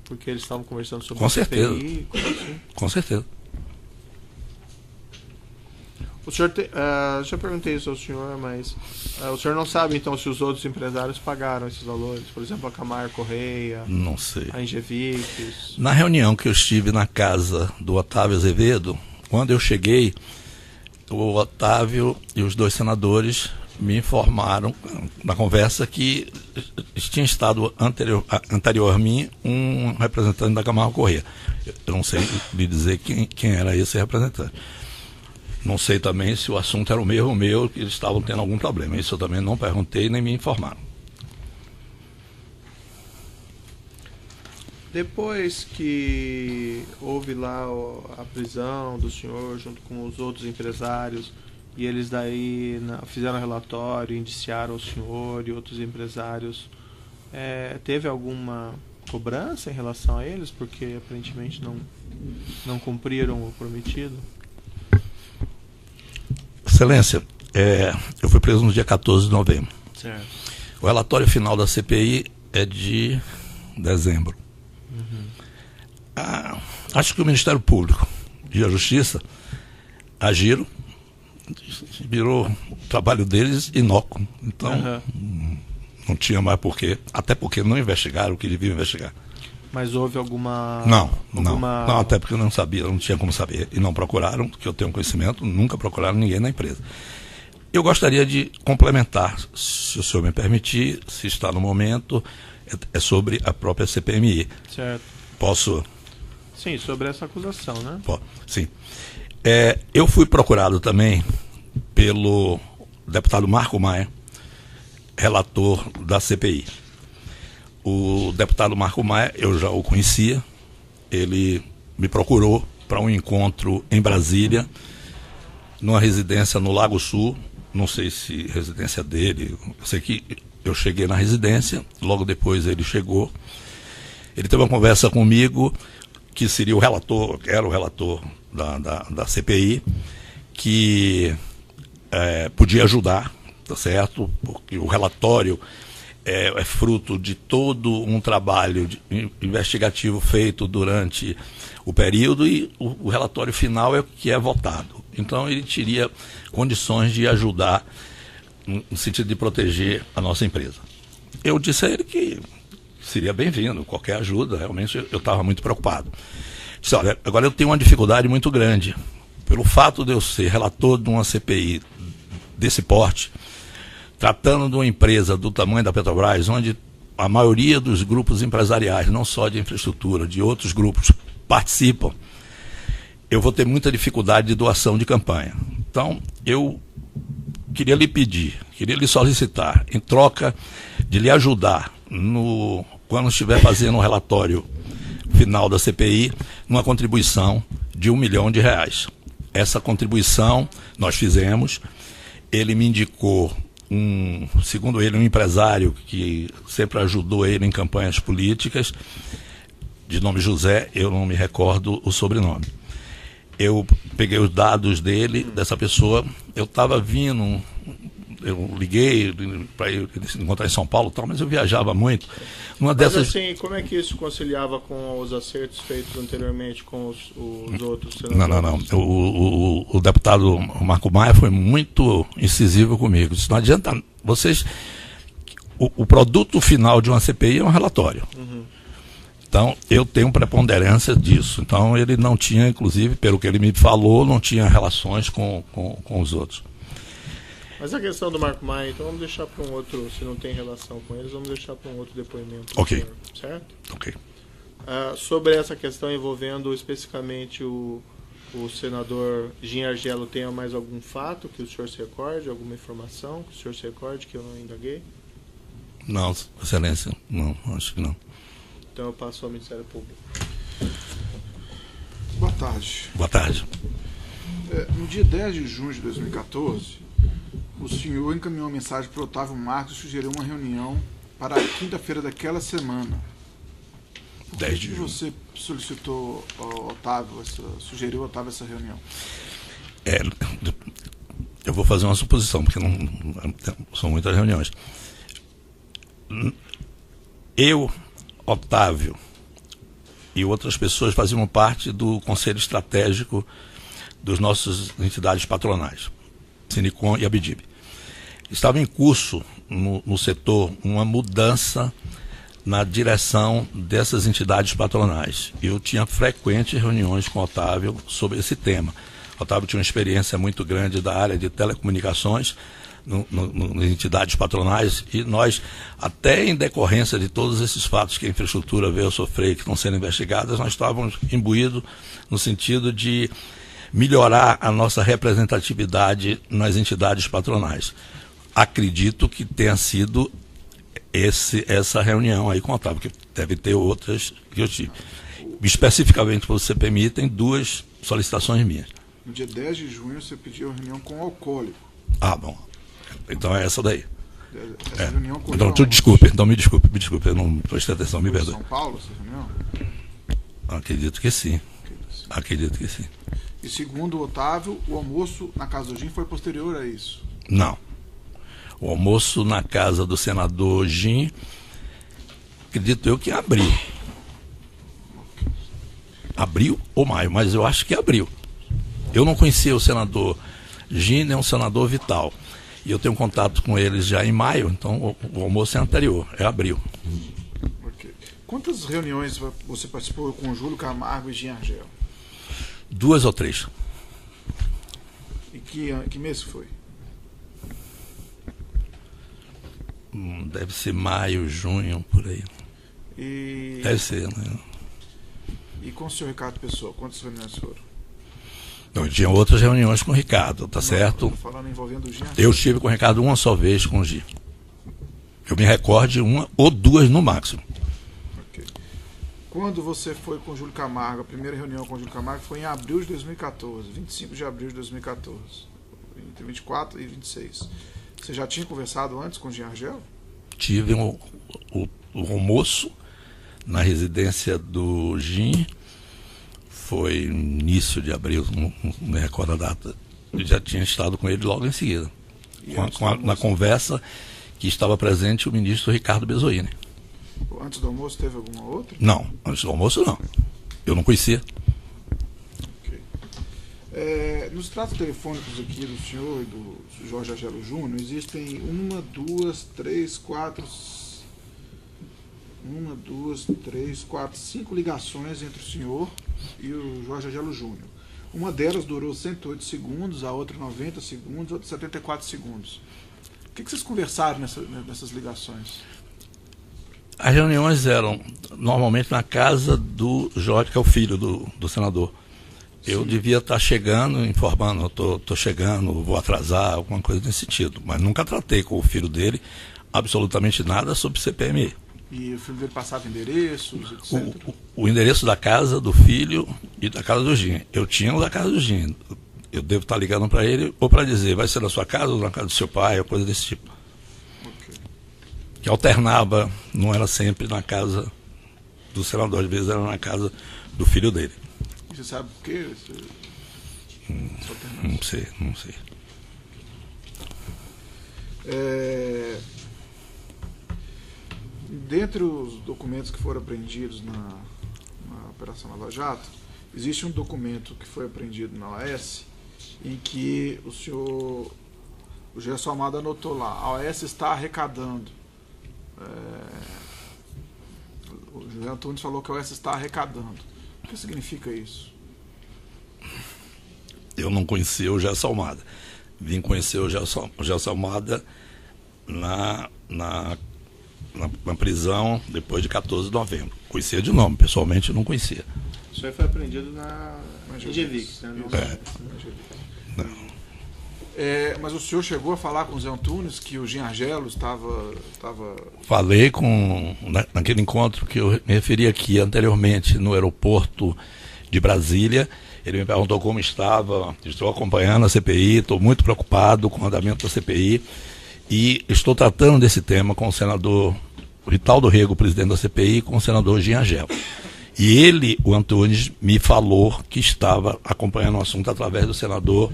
Porque eles estavam conversando sobre com certeza. CPI, assim? Com certeza. O senhor já perguntei isso ao senhor, mas o senhor não sabe então se os outros empresários pagaram esses valores? Por exemplo, a Camargo Correia, não sei. A Ingevix. Na reunião que eu estive na casa do Otávio Azevedo, quando eu cheguei, o Otávio e os 2 senadores me informaram na conversa que tinha estado anterior a mim um representante da Camargo Correia. Eu não sei lhe dizer quem era esse representante. Não sei também se o assunto era o mesmo meu, que eles estavam tendo algum problema. Isso eu também não perguntei nem me informaram. Depois que houve lá a prisão do senhor junto com os outros empresários, e eles daí fizeram relatório, indiciaram o senhor e outros empresários, teve alguma cobrança em relação a eles? Porque aparentemente não cumpriram o prometido? Excelência, eu fui preso no dia 14 de novembro. Certo. O relatório final da CPI é de dezembro. Uhum. Acho que o Ministério Público e a Justiça agiram, virou o trabalho deles inócuo. Então, não tinha mais porquê. Até porque não investigaram o que deviam investigar. Mas houve alguma... Não, até porque eu não sabia, não tinha como saber. E não procuraram, que eu tenho conhecimento, nunca procuraram ninguém na empresa. Eu gostaria de complementar, se o senhor me permitir, se está no momento, é sobre a própria CPMI. Certo. Posso? Sim, sobre essa acusação, né? Sim. Eu fui procurado também pelo deputado Marco Maia, relator da CPI. O deputado Marco Maia, eu já o conhecia, ele me procurou para um encontro em Brasília, numa residência no Lago Sul, não sei se residência dele, eu sei que eu cheguei na residência, logo depois ele chegou, ele teve uma conversa comigo, que seria o relator, era o relator da CPI, que podia ajudar, tá certo? Porque o relatório é fruto de todo um trabalho investigativo feito durante o período e o relatório final é o que é votado. Então ele teria condições de ajudar no sentido de proteger a nossa empresa. Eu disse a ele que seria bem-vindo, qualquer ajuda, realmente eu estava muito preocupado. Disse, olha, agora eu tenho uma dificuldade muito grande, pelo fato de eu ser relator de uma CPI desse porte, tratando de uma empresa do tamanho da Petrobras, onde a maioria dos grupos empresariais, não só de infraestrutura, de outros grupos, participam, eu vou ter muita dificuldade de doação de campanha. Então, eu queria lhe pedir, queria lhe solicitar, em troca de lhe ajudar quando estiver fazendo um relatório final da CPI, uma contribuição de R$1 milhão. Essa contribuição nós fizemos, ele me indicou segundo ele, um empresário que sempre ajudou ele em campanhas políticas, de nome José, eu não me recordo o sobrenome. Eu peguei os dados dessa pessoa, eu estava vindo, eu liguei para ele encontrar em São Paulo, mas eu viajava muito. Mas assim, como é que isso conciliava com os acertos feitos anteriormente com os outros senadores? Não. O deputado Marco Maia foi muito incisivo comigo. Disse, não adianta, vocês... O produto final de uma CPI é um relatório. Uhum. Então, eu tenho preponderância disso. Então, ele não tinha, inclusive, pelo que ele me falou, não tinha relações com os outros. Mas a questão do Marco Maia, então vamos deixar para um outro, se não tem relação com eles, vamos deixar para um outro depoimento. Ok. Senhor, certo? Ok. Sobre essa questão envolvendo especificamente o senador Gin Argelo, tem mais algum fato que o senhor se recorde, alguma informação que o senhor se recorde que eu não indaguei? Não, excelência, não, acho que não. Então eu passo ao Ministério Público. Boa tarde. Boa tarde. No dia 10 de junho de 2014, o senhor encaminhou uma mensagem para o Otávio Marcos e sugeriu uma reunião para a quinta-feira daquela semana. Por 10 de que junho. você solicitou ao Otávio, sugeriu ao Otávio essa reunião? Eu vou fazer uma suposição, porque não são muitas reuniões. Eu, Otávio e outras pessoas faziam parte do Conselho Estratégico das nossas entidades patronais, Sinicom e Abdib. Estava em curso no setor uma mudança na direção dessas entidades patronais. Eu tinha frequentes reuniões com o Otávio sobre esse tema. O Otávio tinha uma experiência muito grande da área de telecomunicações, nas entidades patronais, e nós, até em decorrência de todos esses fatos que a infraestrutura veio a sofrer e que estão sendo investigadas, nós estávamos imbuídos no sentido de melhorar a nossa representatividade nas entidades patronais. Acredito que tenha sido essa reunião aí com o Otávio, que deve ter outras que eu tive. Especificamente para o CPMI, tem 2 solicitações minhas. No dia 10 de junho, você pediu uma reunião com o alcoólico. Bom. Então é essa daí. Essa reunião com então, me desculpe, eu não prestei atenção, me perdoe. São Paulo, essa reunião? Acredito que sim. Acredito que sim. E segundo o Otávio, o almoço na casa do Gin foi posterior a isso? Não. O almoço na casa do senador Gin, acredito eu que abriu. Abril ou maio, mas eu acho que abriu. Eu não conhecia o senador Gin nem o senador Vital. E eu tenho contato com eles já em maio, então o almoço é anterior, é abril. Okay. Quantas reuniões você participou com Júlio Camargo e Gin Argelo? 2 ou 3. E que mês foi? Deve ser maio, junho, por aí. E, Deve ser, né? e com o senhor Ricardo Pessoa, quantas reuniões foram? Eu tinha outras reuniões com o Ricardo, tá certo? Falando envolvendo o Jean. Eu estive com o Ricardo uma só vez com o Gi. Eu me recordo de uma ou duas no máximo. Ok. Quando você foi com o Júlio Camargo, a primeira reunião com o Júlio Camargo foi em abril de 2014, 25 de abril de 2014, entre 24 e 26. Você já tinha conversado antes com o Jean Argel? Tive o almoço na residência do Gin, foi início de abril, não me recordo a data. Eu já tinha estado com ele logo em seguida, na conversa que estava presente o ministro Ricardo Bezoini. Antes do almoço teve alguma outra? Não, antes do almoço não. Eu não conhecia. Ok. Nos tratos telefônicos aqui do senhor e do Jorge Argelo Júnior, existem 5 ligações entre o senhor e o Jorge Argelo Júnior. Uma delas durou 108 segundos, a outra 90 segundos, a outra 74 segundos. O que vocês conversaram nessas ligações? As reuniões eram normalmente na casa do Jorge, que é o filho do senador. Eu devia estar chegando, informando, estou chegando, vou atrasar, alguma coisa nesse sentido. Mas nunca tratei com o filho dele absolutamente nada sobre CPMI. E o filho dele passava endereços, etc? O endereço da casa do filho e da casa do Gin. Eu tinha o da casa do Gin. Eu devo estar ligando para ele ou para dizer, vai ser na sua casa ou na casa do seu pai, ou coisa desse tipo. Ok. Que alternava, não era sempre na casa do senador, às vezes era na casa do filho dele. Você sabe por quê? Não sei. Dentre os documentos que foram apreendidos na Operação Lava Jato, existe um documento que foi apreendido na OAS em que o Gerson Almada anotou lá, a OAS está arrecadando. O José Antunes falou que a OAS está arrecadando. O que significa isso? Eu não conhecia o Gerson Almada. Vim conhecer o Gerson Almada na prisão depois de 14 de novembro. Conhecia de nome, pessoalmente eu não conhecia. Isso aí foi apreendido na Engevix, né? Mas o senhor chegou a falar com o Zé Antunes que o Jean Argelo estava... Falei naquele encontro que eu me referi aqui anteriormente no aeroporto de Brasília. Ele me perguntou como estava. Estou acompanhando a CPI, estou muito preocupado com o andamento da CPI e estou tratando desse tema com o senador Vital do Rego, presidente da CPI, e com o senador Jean Argel. E ele, o Antunes, me falou que estava acompanhando o assunto através do senador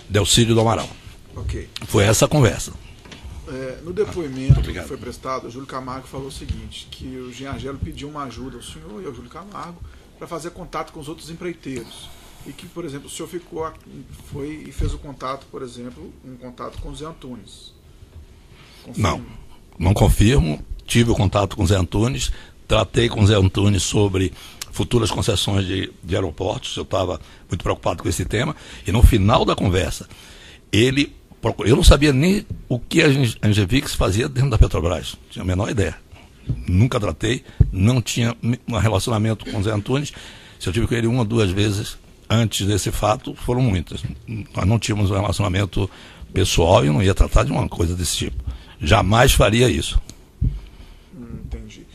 Delcídio do Amaral. Ok. Foi essa a conversa. No depoimento que foi prestado, o Júlio Camargo falou o seguinte, que o Jean Argelo pediu uma ajuda ao senhor e ao Júlio Camargo para fazer contato com os outros empreiteiros. E que, por exemplo, o senhor foi e fez o contato, por exemplo, um contato com o Zé Antunes. Confirma? Não confirmo. Tive o contato com o Zé Antunes, tratei com o Zé Antunes sobre futuras concessões de aeroportos. Eu estava muito preocupado com esse tema. E no final da conversa, eu não sabia nem o que a Engevix fazia dentro da Petrobras. Tinha a menor ideia. Nunca tratei, não tinha um relacionamento com o Zé Antunes. Se eu tive com ele uma ou duas vezes antes desse fato, foram muitas. Nós não tínhamos um relacionamento pessoal e eu não ia tratar de uma coisa desse tipo. Jamais faria isso. Entendi.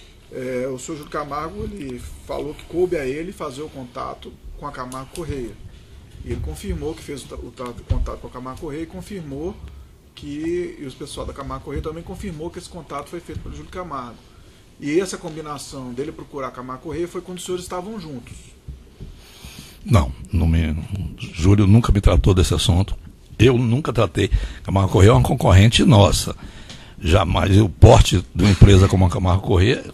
O senhor Júlio Camargo, ele falou que coube a ele fazer o contato com a Camargo Correia. E ele confirmou que fez o contato com a Camargo Correia e confirmou e os pessoal da Camargo Correia também confirmou que esse contato foi feito pelo Júlio Camargo. E essa combinação dele procurar a Camargo Correia foi quando os senhores estavam juntos. Não Júlio nunca me tratou desse assunto. Eu nunca tratei. Camargo Correia é uma concorrente nossa. Jamais, o porte de uma empresa como a Camargo Correia,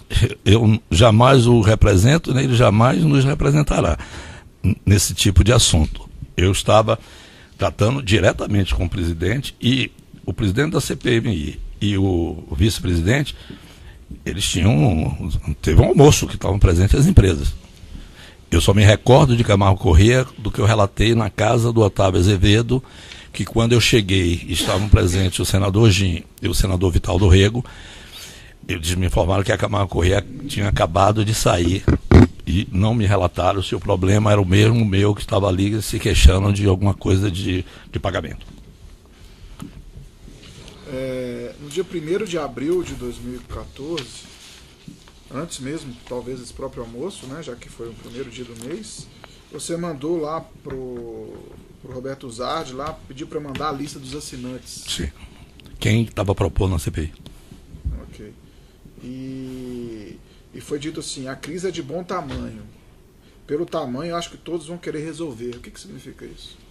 eu jamais o represento, nem ele jamais nos representará nesse tipo de assunto. Eu estava tratando diretamente com o presidente e o presidente da CPMI e o vice-presidente, eles teve um almoço que estavam presentes as empresas. Eu só me recordo de Camargo Correia do que eu relatei na casa do Otávio Azevedo, que quando eu cheguei estavam presentes o senador Gin e o senador Vital do Rego. Eles me informaram que a Camargo Corrêa tinha acabado de sair e não me relataram se o problema era o mesmo meu que estava ali se queixando de alguma coisa de pagamento. No dia 1º de abril de 2014, antes mesmo, talvez, desse próprio almoço, né, já que foi o primeiro dia do mês, você mandou lá pro Roberto Zardi lá, pediu para mandar a lista dos assinantes. Sim. Quem estava propondo na CPI. Ok. E foi dito assim, a crise é de bom tamanho. Pelo tamanho, eu acho que todos vão querer resolver. O que significa isso?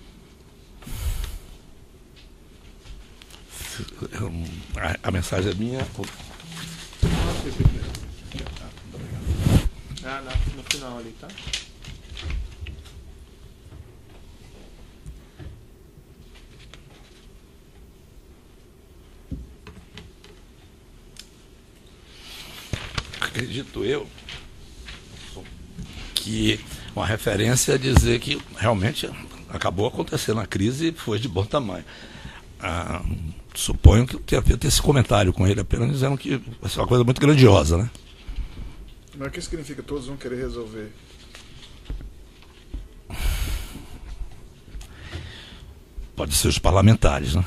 A mensagem é minha. No final ali, tá? Acredito eu que uma referência a dizer que realmente acabou acontecendo a crise e foi de bom tamanho. Suponho que tenha feito esse comentário com ele, apenas dizendo que vai ser uma coisa muito grandiosa, né? Mas o que significa que todos vão querer resolver? Pode ser os parlamentares, né?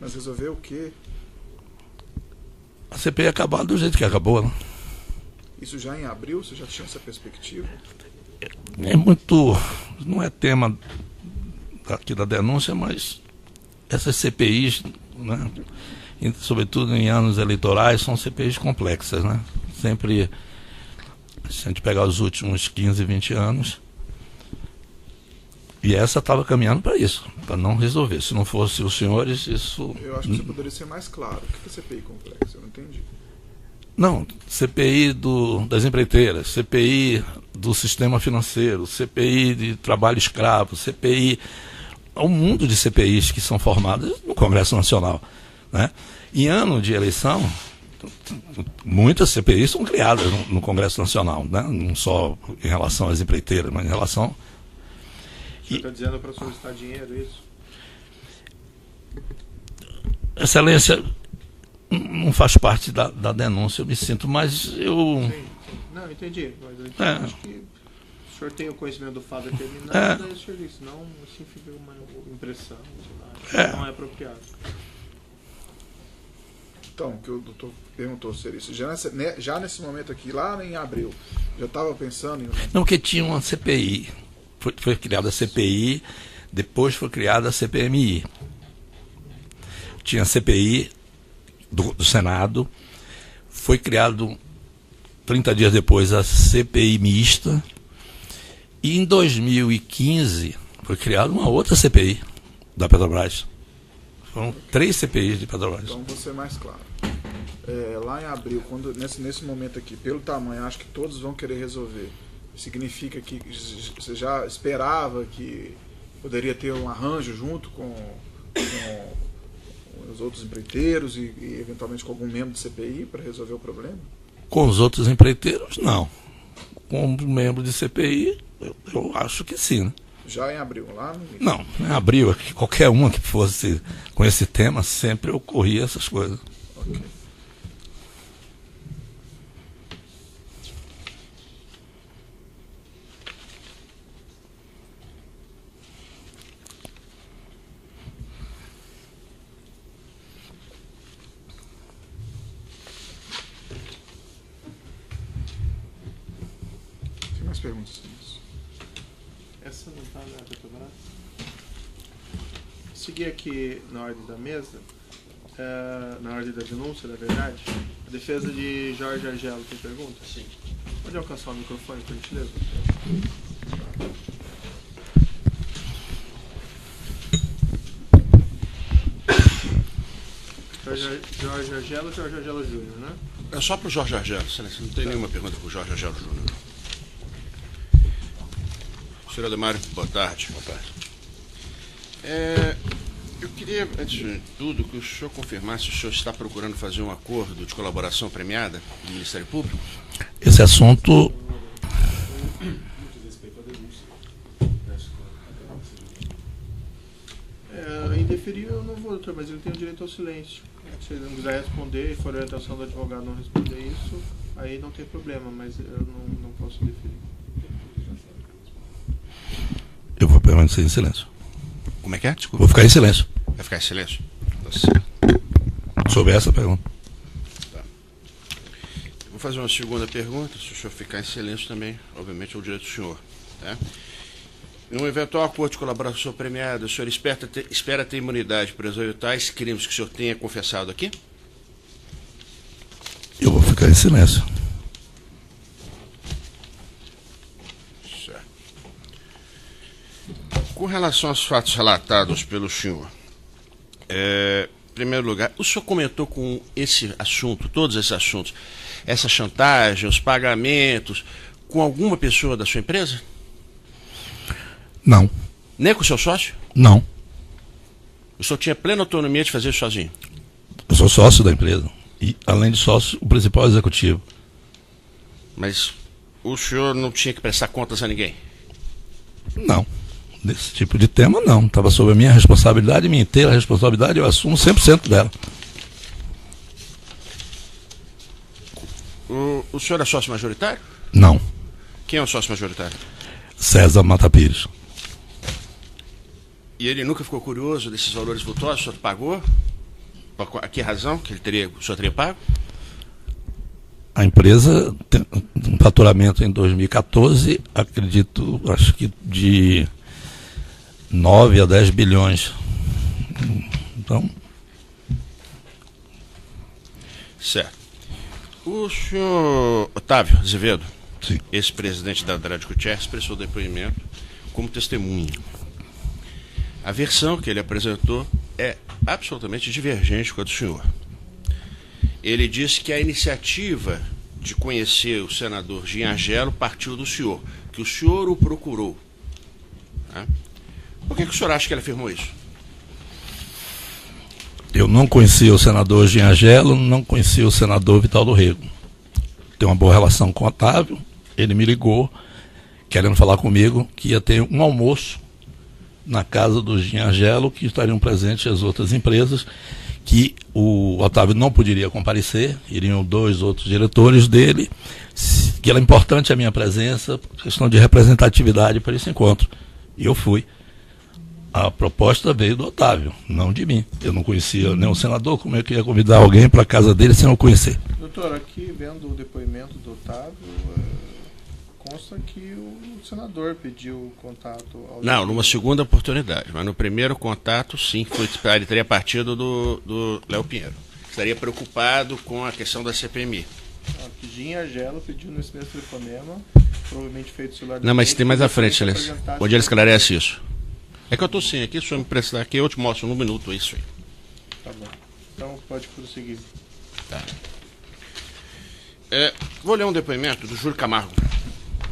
Mas resolver o quê? A CPI acabar do jeito que acabou, né? Isso já em abril? Você já tinha essa perspectiva? Não é tema aqui da denúncia, mas essas CPIs, né, sobretudo em anos eleitorais, são CPIs complexas, né? Sempre, se a gente pegar os últimos 15, 20 anos, e essa estava caminhando para isso, para não resolver. Se não fosse os senhores, isso... Eu acho que você poderia ser mais claro. O que é CPI complexa? Eu não entendi. Não, CPI das empreiteiras, CPI do sistema financeiro, CPI de trabalho escravo, CPI... Há um mundo de CPIs que são formadas no Congresso Nacional, né? Em ano de eleição, muitas CPIs são criadas no Congresso Nacional, né? Não só em relação às empreiteiras, mas em relação... Você está dizendo para solicitar dinheiro, isso? Excelência, não faz parte da denúncia, eu me sinto, mas eu... Sim. Não, entendi, mas eu acho que o senhor tem o conhecimento do fato determinado, daí o senhor disse, não, assim fica uma impressão, não é apropriado. Então, o que o doutor perguntou seria isso. Já nesse momento aqui, lá em abril, já estava pensando em... Não, porque tinha uma CPI. Foi criada a CPI, depois foi criada a CPMI. Tinha a CPI do Senado, foi criado 30 dias depois a CPI mista, e em 2015 foi criada uma outra CPI da Petrobras. Foram 3 CPIs de Petrobras. Então, vou ser mais claro. Lá em abril, nesse momento aqui, pelo tamanho, acho que todos vão querer resolver. Significa que você já esperava que poderia ter um arranjo junto com os outros empreiteiros e eventualmente com algum membro de CPI para resolver o problema? Com os outros empreiteiros, não. Com um membro de CPI, eu acho que sim, né? Já em abril, lá no início? Não, em abril, qualquer uma que fosse com esse tema, sempre ocorria essas coisas. Ok. Tem mais perguntas? Essa não está na Petrobras? Seguir aqui na ordem da mesa, na ordem da denúncia, na verdade, a defesa de Jorge Argelo tem pergunta? Sim. Pode alcançar o microfone, por gentileza? Jorge Argelo ou Jorge Argelo Júnior, né? É só para o Jorge Argelo, excelência. Não tem nenhuma pergunta para o Jorge Argelo Júnior. Senhor Ademário, boa tarde. Boa tarde. Eu queria, antes de tudo, que o senhor confirmasse se o senhor está procurando fazer um acordo de colaboração premiada com o Ministério Público. Esse assunto... favor, doutor, mas ele tem o direito ao silêncio. Se ele não quiser responder e for orientação do advogado não responder isso, aí não tem problema, mas eu não posso deferir. Eu vou permanecer em silêncio. Como é que é? Desculpa. Vou ficar em silêncio Vai ficar em silêncio? Tá certo. sobre essa pergunta. Tá. Eu vou fazer uma segunda pergunta. Se o senhor ficar em silêncio também, obviamente é o direito do senhor. Tá? Em um eventual acordo de colaboração premiada, o senhor espera ter imunidade para os tais crimes que o senhor tenha confessado aqui? Eu vou ficar em silêncio. Certo. Com relação aos fatos relatados pelo senhor, em primeiro lugar, o senhor comentou com esse assunto, todos esses assuntos, essa chantagem, os pagamentos, com alguma pessoa da sua empresa? Não. Nem com o seu sócio? Não. O senhor tinha plena autonomia de fazer isso sozinho? Eu sou sócio da empresa. E, além de sócio, o principal executivo. Mas o senhor não tinha que prestar contas a ninguém? Não. Desse tipo de tema, não. Estava sob a minha responsabilidade, minha inteira responsabilidade, eu assumo 100% dela. O senhor é sócio majoritário? Não. Quem é o sócio majoritário? César Mata Pires. E ele nunca ficou curioso desses valores vultosos? O senhor pagou? A que razão que o senhor teria pago? A empresa tem um faturamento em 2014, acredito, acho que de 9 a 10 bilhões. Então... Certo. O senhor Otávio Azevedo, Sim. ex-presidente da Andrade Gutierrez, prestou depoimento como testemunha. A versão que ele apresentou é absolutamente divergente com a do senhor. Ele disse que a iniciativa de conhecer o senador Giangelo partiu do senhor, que o senhor o procurou. Tá? Por que o senhor acha que ele afirmou isso? Eu não conhecia o senador Giangelo, não conhecia o senador Vital do Rego. Tenho uma boa relação com o Otávio, ele me ligou, querendo falar comigo, que ia ter um almoço na casa do Giangelo, que estariam presentes as outras empresas, que o Otávio não poderia comparecer, iriam 2 outros diretores dele, que era importante a minha presença, por questão de representatividade para esse encontro. E eu fui. A proposta veio do Otávio, não de mim. Eu não conhecia nem o senador, como é que ia convidar alguém para a casa dele sem eu conhecer? Doutor, aqui vendo o depoimento do Otávio, consta que o senador pediu contato ao... Não, numa segunda oportunidade, mas no primeiro contato, sim, ele teria partido do Léo Pinheiro. Estaria preocupado com a questão da CPMI. Que Giangelo pediu nesse mesmo telefonema, provavelmente feito celular... Não, mas tem mais à frente, Celeste, onde ele esclarece isso. É que eu estou sim aqui, se o senhor me prestar aqui, eu te mostro num minuto isso aí. Tá bom. Então pode prosseguir. Tá. Vou ler um depoimento do Júlio Camargo,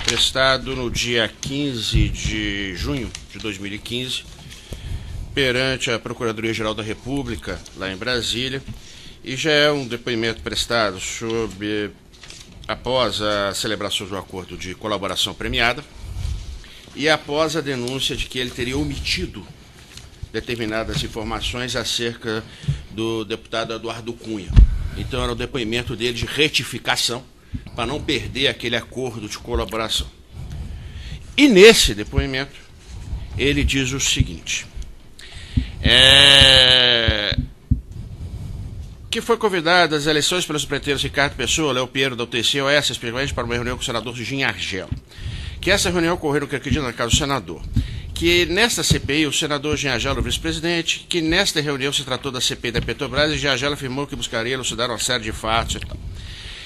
prestado no dia 15 de junho de 2015, perante a Procuradoria-Geral da República, lá em Brasília, e já é um depoimento prestado após a celebração do acordo de colaboração premiada e após a denúncia de que ele teria omitido determinadas informações acerca do deputado Eduardo Cunha. Então era o depoimento dele de retificação, para não perder aquele acordo de colaboração. E nesse depoimento, ele diz o seguinte, que foi convidado às eleições pelos preteiros Ricardo Pessoa, Léo Pinheiro da UTC, OS, especialmente para uma reunião com o senador Giangelo. Que essa reunião ocorreu, que acredito, na casa do senador. Que nesta CPI, o senador Giangelo, vice-presidente, que nesta reunião se tratou da CPI da Petrobras e Giangelo afirmou que buscaria elucidar uma série de fatos e tal.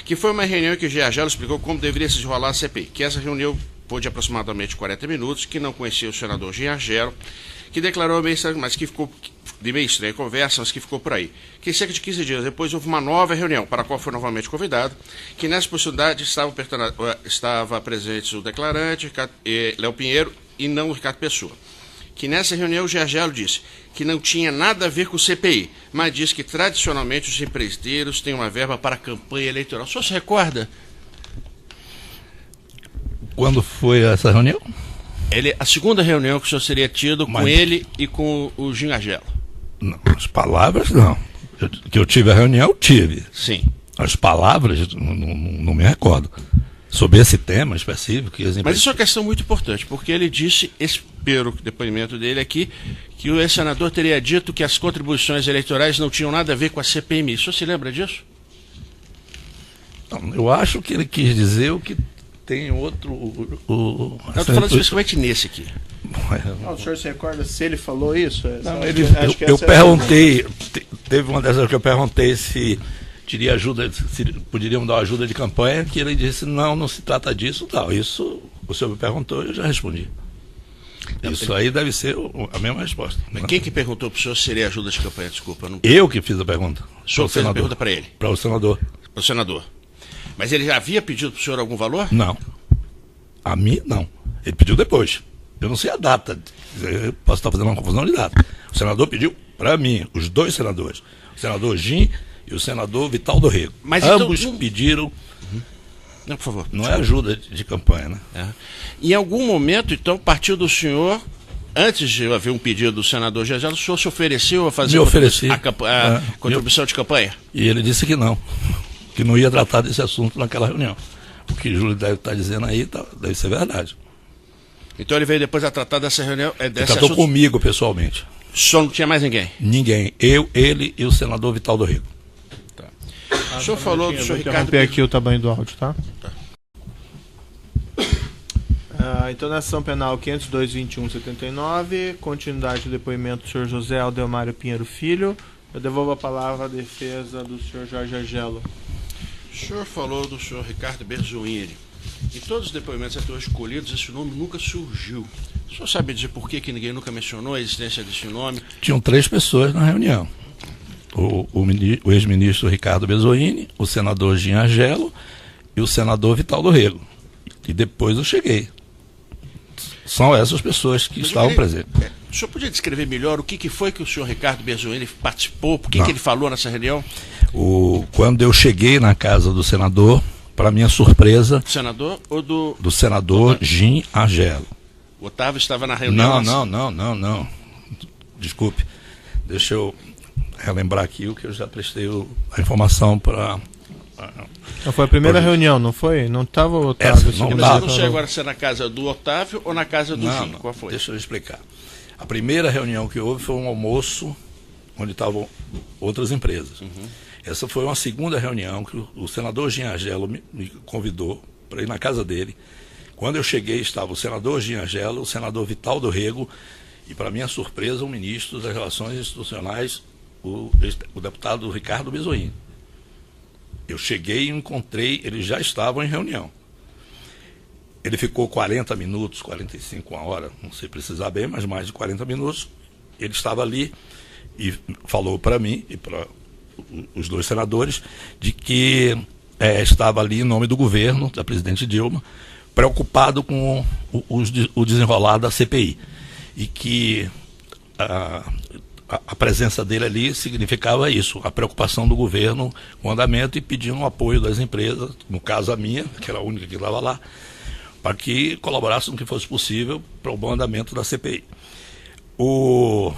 Que foi uma reunião que Giangelo explicou como deveria se desenrolar a CPI. Que essa reunião foi de aproximadamente 40 minutos, que não conhecia o senador Giangelo, que declarou meio estranho, mas que ficou de meio estranha conversa, mas que ficou por aí. Que cerca de 15 dias depois houve uma nova reunião, para a qual foi novamente convidado, que nessa possibilidade estava presente o declarante, Léo Pinheiro, e não o Ricardo Pessoa. Que nessa reunião o Giangelo disse que não tinha nada a ver com o CPI, mas disse que tradicionalmente os empreiteiros têm uma verba para a campanha eleitoral. O senhor se recorda? Quando foi essa reunião? A segunda reunião que o senhor seria tido com ele e com o Giangelo. Não, as palavras não. Que eu tive a reunião, eu tive. Sim. As palavras, não me recordo. Sobre esse tema específico. Mas isso é uma questão muito importante, porque ele disse, pelo depoimento dele aqui, que o ex-senador teria dito que as contribuições eleitorais não tinham nada a ver com a CPMI. O senhor se lembra disso? Não, eu acho que ele quis dizer o que tem outro... Eu estou falando especificamente nesse aqui. O senhor se recorda se ele falou isso? Não, eu perguntei, teve uma dessas que eu perguntei se teria ajuda, se poderiam dar ajuda de campanha, que ele disse, não se trata disso, tal. Isso o senhor me perguntou, eu já respondi. Isso aí deve ser a mesma resposta. Mas quem que perguntou para o senhor se seria ajuda de campanha? Desculpa. Não... Eu que fiz a pergunta. O senhor fez a pergunta para ele? Para o senador. Para o senador. Mas ele já havia pedido para o senhor algum valor? Não. A mim, não. Ele pediu depois. Eu não sei a data. Eu posso estar fazendo uma confusão de data. O senador pediu para mim, os dois senadores. O senador Gin e o senador Vital do Rego. Mas ambos então, pediram. Não, por favor. Não é ajuda de campanha, né? É. Em algum momento, então, partiu do senhor, antes de haver um pedido do senador Gegel, o senhor se ofereceu a fazer a contribuição de campanha? E ele disse que não ia tratar desse assunto naquela reunião. O que Júlio deve estar dizendo aí deve ser verdade. Então ele veio depois a tratar dessa reunião. Ele tratou comigo pessoalmente. Só não tinha mais ninguém? Ninguém. Eu, ele e o senador Vital do Rego. Tá. O senhor falou do senhor Ricardo. Vou interromper aqui o tamanho do áudio, tá? Então, na ação penal 502.21.79, continuidade do depoimento do senhor José Aldelmário Pinheiro Filho. Eu devolvo a palavra à defesa do senhor Jorge Agelo. O senhor falou do senhor Ricardo Berzoini. Em todos os depoimentos até hoje escolhidos, esse nome nunca surgiu. O senhor sabe dizer por que ninguém nunca mencionou a existência desse nome? Tinham 3 pessoas na reunião. O ex-ministro Ricardo Berzoini, o senador Gin Agelo e o senador Vital do Rego. E depois eu cheguei. São essas pessoas que estavam presentes. O senhor podia descrever melhor o que foi que o senhor Ricardo Berzoini participou? Por que ele falou nessa reunião? Quando eu cheguei na casa do senador, para minha surpresa... Do senador ou do... Do senador Gin Agelo. O Otávio estava na reunião? Não. Desculpe. Deixa eu relembrar aqui o que eu já prestei a informação para... Foi a primeira reunião, não foi? Não estava o Otávio? Eu não sei agora se é na casa do Otávio ou na casa do Gin. Qual foi? Deixa eu explicar. A primeira reunião que houve foi um almoço onde estavam outras empresas. Essa foi uma segunda reunião que o senador Gin Agelo me convidou para ir na casa dele. Quando eu cheguei, estava o senador Gin Agelo, o senador Vital do Rego e, para minha surpresa, o ministro das Relações Institucionais, o deputado Ricardo Berzoini. Eu cheguei e encontrei, eles já estavam em reunião. Ele ficou 40 minutos, 45, uma hora, não sei precisar bem, mas mais de 40 minutos. Ele estava ali e falou para mim e para os dois senadores de que estava ali em nome do governo, da presidente Dilma, preocupado com o desenrolar da CPI. E que a presença dele ali significava isso, a preocupação do governo com o andamento e pedindo o apoio das empresas, no caso a minha, que era a única que estava lá, para que colaborasse no que fosse possível para o bom andamento da CPI. O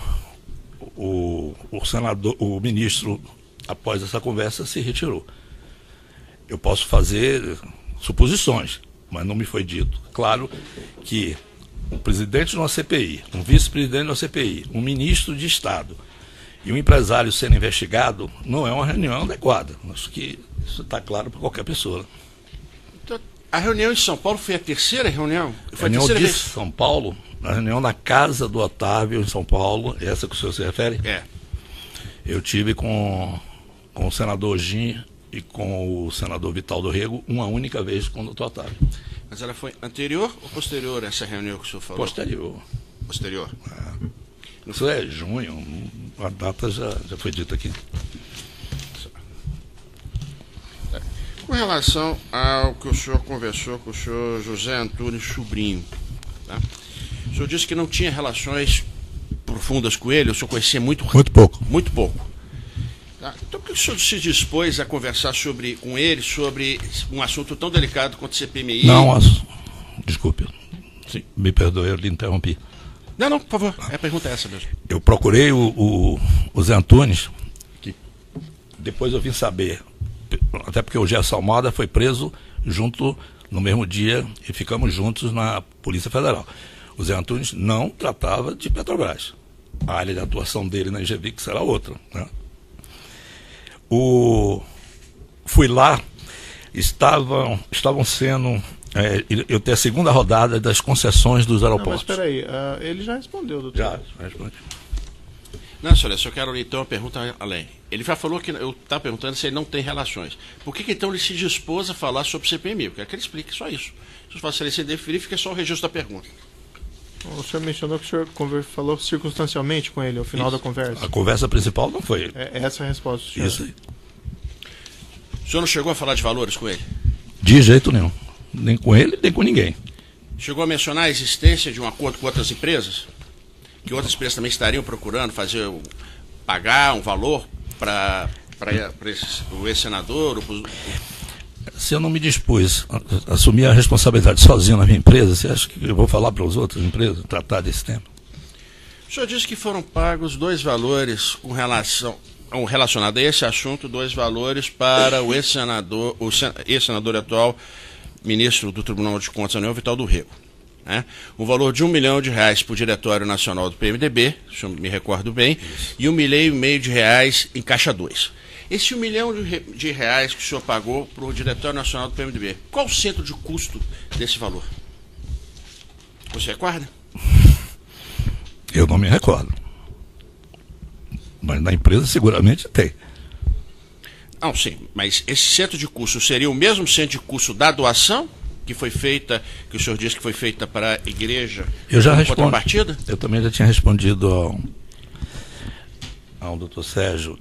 senador, o ministro, após essa conversa, se retirou. Eu posso fazer suposições, mas não me foi dito. Claro que um presidente de uma CPI, um vice-presidente de uma CPI, um ministro de Estado e um empresário sendo investigado não é uma reunião adequada. Acho que isso está claro para qualquer pessoa. Então, a reunião em São Paulo foi a terceira reunião? Foi a reunião a terceira vez? São Paulo, a reunião na casa do Otávio, em São Paulo, essa que o senhor se refere? É. Eu tive com o senador Gin e com o senador Vital do Rego uma única vez com o doutor Otávio. Mas ela foi anterior ou posterior a essa reunião que o senhor falou? Posterior. Posterior. Isso é junho, a data já foi dita aqui. Com relação ao que o senhor conversou com o senhor José Antônio Sobrinho, tá? O senhor disse que não tinha relações profundas com ele, o senhor conhecia muito pouco. Muito pouco. Tá? Então por que o senhor se dispôs a conversar com ele sobre um assunto tão delicado quanto a CPMI? Não, desculpe, sim, me perdoe, eu lhe interrompi. Não, por favor. A pergunta é essa mesmo. Eu procurei o Zé Antunes, que depois eu vim saber, até porque o Gerson Almada foi preso junto no mesmo dia e ficamos juntos na Polícia Federal. O Zé Antunes não tratava de Petrobras. A área de atuação dele na Engevix era outra, né? Fui lá, estavam sendo... eu tenho a segunda rodada das concessões dos aeroportos. Não, mas espera aí, ele já respondeu, doutor. Já respondi. Não, senhor, eu quero então uma pergunta além. Ele já falou que eu estava perguntando se ele não tem relações. Por que então ele se dispôs a falar sobre CPMI? Eu quero que ele explique só isso. Se for se ele se definir, fica só o registro da pergunta. O senhor mencionou que o senhor falou circunstancialmente com ele ao final da conversa. A conversa principal não foi ele. Essa é a resposta do senhor. Isso aí. O senhor não chegou a falar de valores com ele? De jeito nenhum. Nem com ele, nem com ninguém. Chegou a mencionar a existência de um acordo com outras empresas? Que outras empresas também estariam procurando pagar um valor para o ex-senador? Se eu não me dispus a assumir a responsabilidade sozinho na minha empresa, você acha que eu vou falar para as outras empresas tratar desse tema? O senhor disse que foram pagos 2 valores relacionado a esse assunto, 2 valores para o ex-senador atual, ministro do Tribunal de Contas da União, Vital do Rego. Né? Um valor de R$1 milhão para o Diretório Nacional do PMDB, se eu me recordo bem, e R$1,5 milhão em Caixa 2. Esse R$1 milhão que o senhor pagou para o Diretório Nacional do PMDB, qual o centro de custo desse valor? Você recorda? Eu não me recordo. Mas na empresa seguramente tem. Não, sim, mas esse centro de custo seria o mesmo centro de custo da doação que foi feita, que o senhor disse que foi feita para a igreja? Eu já respondi. Contrapartida? Eu também já tinha respondido ao doutor Sérgio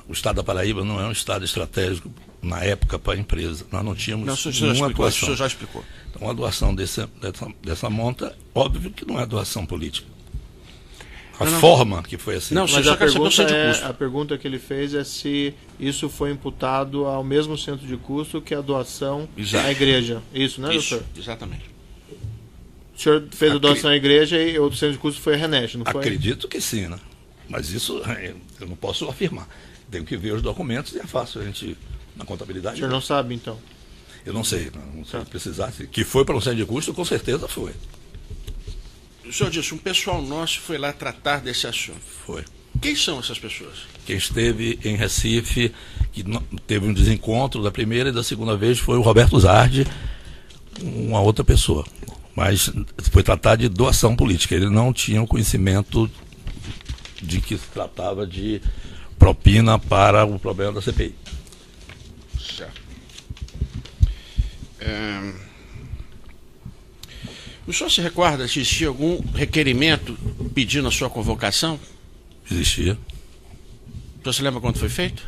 o estado da Paraíba não é um estado estratégico na época para a empresa. Nós não tínhamos nenhuma doação. O senhor já explicou. Então a doação dessa monta, óbvio que não é doação política. A forma que foi assim. Não, mas a pergunta que ele fez é se isso foi imputado ao mesmo centro de custo que a doação à igreja. Isso, né, doutor? Exatamente. O senhor fez a doação à igreja e o centro de custo foi a Renet, não foi? Acredito que sim, né? Mas isso eu não posso afirmar. Tenho que ver os documentos e é fácil a gente, na contabilidade. O senhor não sabe, então? Eu não sei, não sei precisar. Que foi para um centro de custo, com certeza foi. O senhor disse, um pessoal nosso foi lá tratar desse assunto. Foi. Quem são essas pessoas? Quem esteve em Recife, que teve um desencontro da primeira e da segunda vez, foi o Roberto Zardi, uma outra pessoa. Mas foi tratar de doação política. Ele não tinha o conhecimento de que se tratava de propina para o problema da CPI. Certo. O senhor se recorda se existia algum requerimento pedindo a sua convocação? Existia. O senhor se lembra quando foi feito?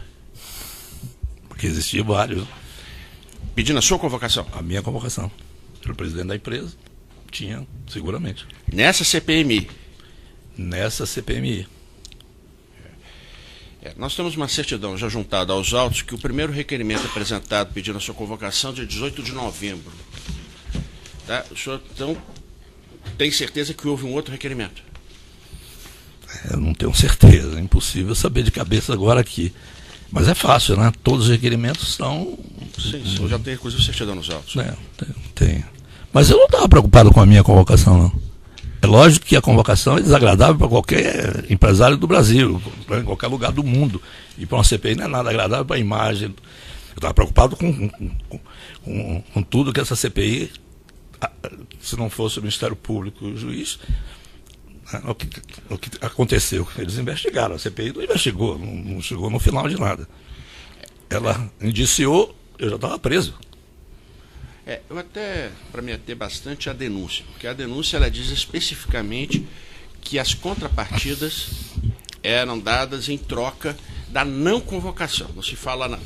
Porque existia vários. Pedindo a sua convocação? A minha convocação. Pelo presidente da empresa. Tinha, seguramente. Nessa CPMI? Nessa CPMI. Nós temos uma certidão já juntada aos autos que o primeiro requerimento apresentado pedindo a sua convocação é de 18 de novembro. Tá? O senhor, então, tem certeza que houve um outro requerimento? Eu não tenho certeza, é impossível saber de cabeça agora aqui. Mas é fácil, né? Todos os requerimentos são... Sim, já tem inclusive certidão nos autos. Tem. Mas eu não estava preocupado com a minha convocação, não. É lógico que a convocação é desagradável para qualquer empresário do Brasil, em qualquer lugar do mundo. E para uma CPI não é nada agradável para a imagem. Eu estava preocupado com tudo que essa CPI, se não fosse o Ministério Público e o juiz, o que aconteceu. Eles investigaram, a CPI não investigou, não chegou no final de nada. Ela indiciou, eu já estava preso. Eu até, para me ater bastante, a denúncia, porque a denúncia ela diz especificamente que as contrapartidas eram dadas em troca da não convocação. Não se fala nada.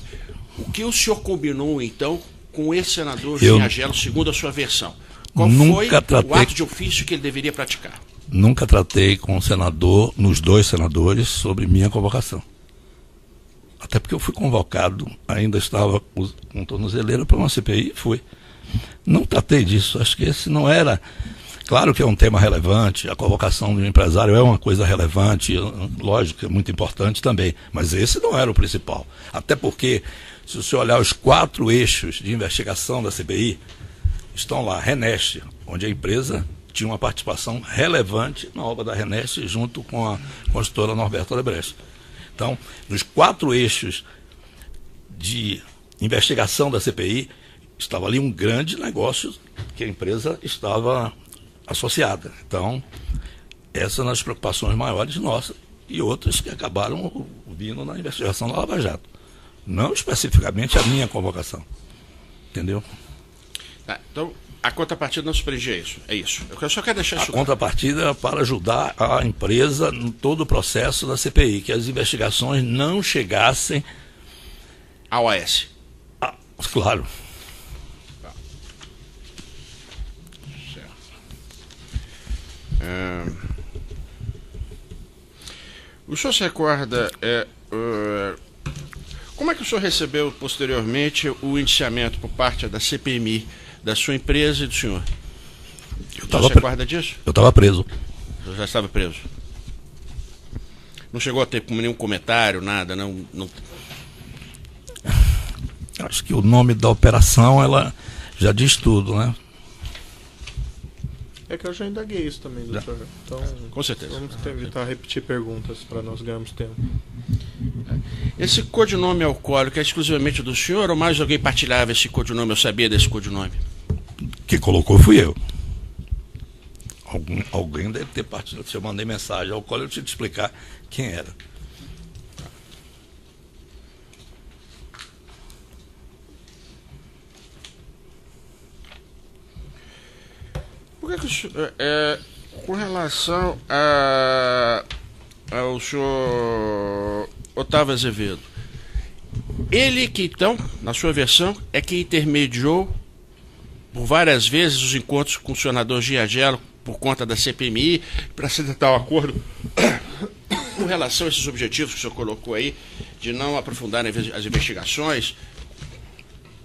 O que o senhor combinou, então, com esse senador Ginhagelo, segundo a sua versão? Qual foi o ato de ofício que ele deveria praticar? Nunca tratei com o senador, nos 2 senadores, sobre minha convocação. Até porque eu fui convocado, ainda estava com tornozeleira para uma CPI e fui. Não tratei disso, acho que esse não era. Claro que é um tema relevante, a colocação do empresário é uma coisa relevante, lógico, é muito importante também, mas esse não era o principal. Até porque, se você olhar os 4 eixos de investigação da CPI, estão lá, Reneste, onde a empresa tinha uma participação relevante na obra da Reneste, junto com a consultora Norberto Odebrecht. Então, nos 4 eixos de investigação da CPI, estava ali um grande negócio que a empresa estava associada. Então, essas são as preocupações maiores nossas e outras que acabaram vindo na investigação da Lava Jato. Não especificamente a minha convocação. Entendeu? Tá, então, a contrapartida não subsidia isso. É isso. Eu só quero deixar isso. A contrapartida era para ajudar a empresa em todo o processo da CPI, que as investigações não chegassem a OAS. Claro. O senhor se recorda como é que o senhor recebeu posteriormente o indiciamento por parte da CPMI da sua empresa e do senhor? O senhor se recorda disso? Eu estava preso. O senhor já estava preso? Não chegou a ter nenhum comentário, nada? Não... Acho que o nome da operação ela já diz tudo, né? É que eu já indaguei isso também, doutor. Então, com certeza. Vamos evitar repetir perguntas para nós ganharmos tempo. Esse codinome alcoólico é exclusivamente do senhor ou mais alguém partilhava esse codinome? Eu sabia desse codinome? Quem colocou fui eu. Alguém deve ter partilhado. Se eu mandei mensagem alcoólico, eu tinha que explicar quem era. Por que o senhor, com relação ao senhor Otávio Azevedo, ele que então, na sua versão, é que intermediou por várias vezes os encontros com o senador Giagelo por conta da CPMI para se tentar um acordo com relação a esses objetivos que o senhor colocou aí, de não aprofundar as investigações?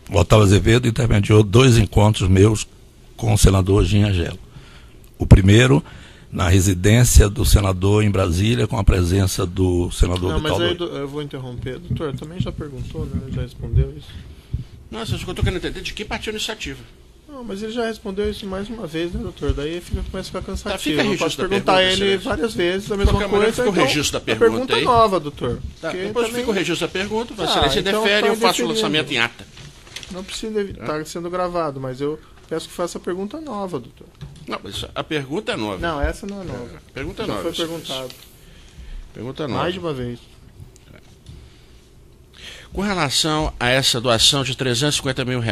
O Otávio Azevedo intermediou 2 encontros meus com o senador Giagelo. O primeiro, na residência do senador em Brasília, com a presença do senador Vital. Mas aí eu vou interromper. Doutor, também já perguntou, né? Já respondeu isso? Nossa, eu estou querendo entender de que partiu a iniciativa. Não, mas ele já respondeu isso mais uma vez, né, doutor? Daí começa a ficar cansativo. Tá, fica eu posso perguntar a ele várias vezes a mesma coisa. Fica o registro da pergunta aí. Nova, doutor. Tá, depois fica o registro da pergunta, você então defere e eu faço o lançamento em ata. Não precisa estar sendo gravado, mas eu peço que faça a pergunta nova, doutor. Não, mas a pergunta é nova. Não, essa não é nova. Pergunta já nova. Foi perguntado. Pergunta nova. Mais de uma vez. Com relação a essa doação de R$350 mil,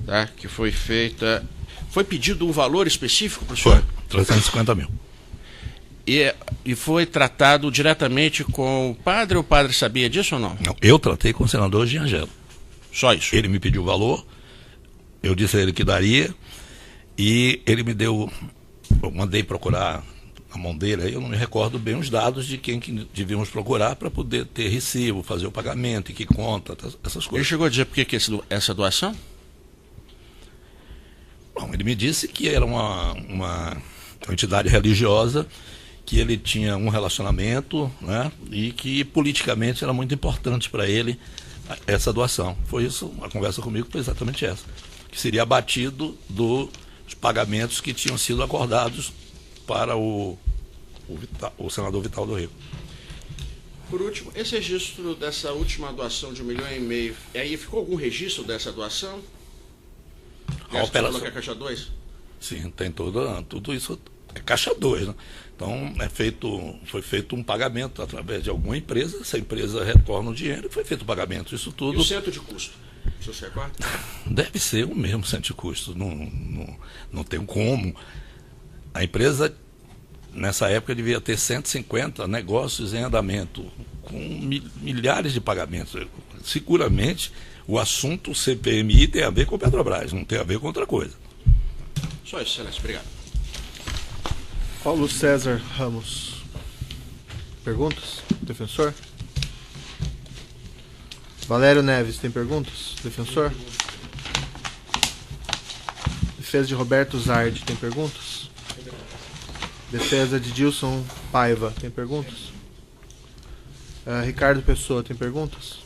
tá, que foi feita, foi pedido um valor específico para o senhor? Foi, 350 mil. E foi tratado diretamente com o padre, ou o padre sabia disso ou não? Não, eu tratei com o senador Giagelo. Só isso? Ele me pediu o valor, eu disse a ele que daria, e ele me deu, eu mandei procurar a mão dele, aí eu não me recordo bem os dados de quem que devíamos procurar para poder ter recibo, fazer o pagamento, e que conta, essas coisas. Ele chegou a dizer por que essa doação? Bom, ele me disse que era uma entidade religiosa, que ele tinha um relacionamento, né, e que politicamente era muito importante para ele essa doação. Foi isso, a conversa comigo foi exatamente essa, que seria abatido dos pagamentos que tinham sido acordados para o senador Vital do Rego. Por último, esse registro dessa última doação de R$1,5 milhão, aí ficou algum registro dessa doação? A operação. Que é Caixa 2? Sim, tem tudo isso, é Caixa 2, né? Então foi feito um pagamento através de alguma empresa, essa empresa retorna o dinheiro e foi feito o pagamento, isso tudo. E o centro de custo? O senhor se recorda? Deve ser o mesmo centro de custo, não tem como. A empresa, nessa época, devia ter 150 negócios em andamento, com milhares de pagamentos. Seguramente, o assunto CPMI tem a ver com o Petrobras, não tem a ver com outra coisa. Só isso, excelência. Obrigado. Paulo César Ramos. Perguntas? Defensor? Valério Neves, tem perguntas? Defensor? defesa de Roberto Zardi, tem perguntas? Defesa de Dilson Paiva, tem perguntas? Ricardo Pessoa, tem perguntas?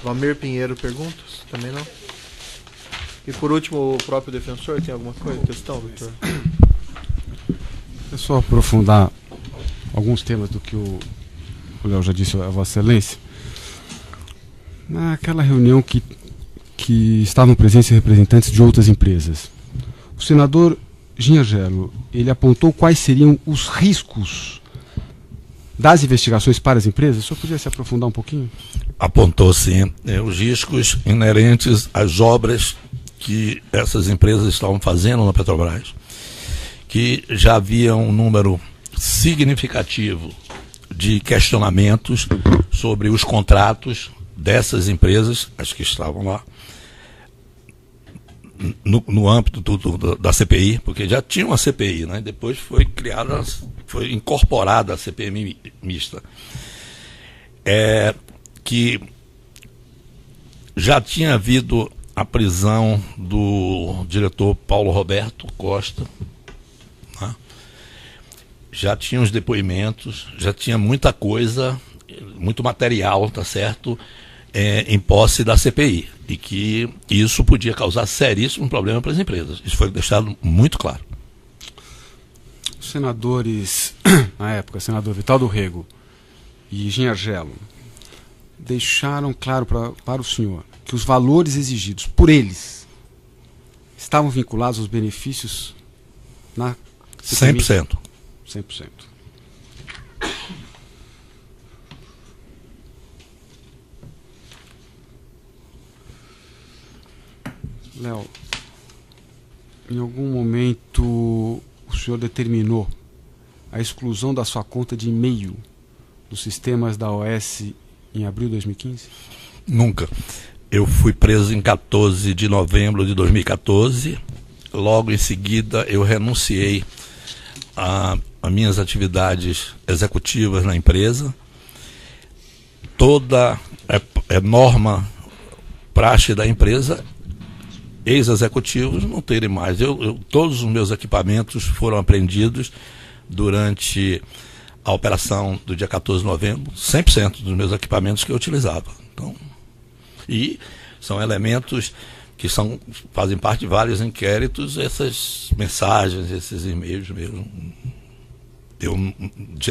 Valmir Pinheiro, perguntas? Também não? E por último, o próprio defensor, tem alguma coisa, questão, doutor? É só aprofundar alguns temas do que o Léo já disse a Vossa Excelência. Naquela reunião que estavam presentes representantes de outras empresas, o senador Ginhargello, ele apontou quais seriam os riscos das investigações para as empresas? O senhor podia se aprofundar um pouquinho? Apontou sim, os riscos inerentes às obras que essas empresas estavam fazendo na Petrobras, que já havia um número significativo de questionamentos sobre os contratos dessas empresas, as que estavam lá, no âmbito da CPI, porque já tinha uma CPI, né? Depois foi criada, foi incorporada a CPI mista, que já tinha havido a prisão do diretor Paulo Roberto Costa, né? Já tinha os depoimentos, já tinha muita coisa, muito material, tá certo, em posse da CPI, e que isso podia causar seríssimo problema para as empresas. Isso foi deixado muito claro. Os senadores, na época, senador Vital do Rego e Ginhargello, deixaram claro para o senhor que os valores exigidos por eles estavam vinculados aos benefícios na CPI? 100%. 100%. Léo, em algum momento o senhor determinou a exclusão da sua conta de e-mail dos sistemas da OS em abril de 2015? Nunca. Eu fui preso em 14 de novembro de 2014. Logo em seguida eu renunciei a minhas atividades executivas na empresa. Toda norma, praxe da empresa, ex-executivos não terem mais. Todos os meus equipamentos foram apreendidos durante a operação do dia 14 de novembro, 100% dos meus equipamentos que eu utilizava. Então, e são elementos que fazem parte de vários inquéritos, essas mensagens, esses e-mails mesmo.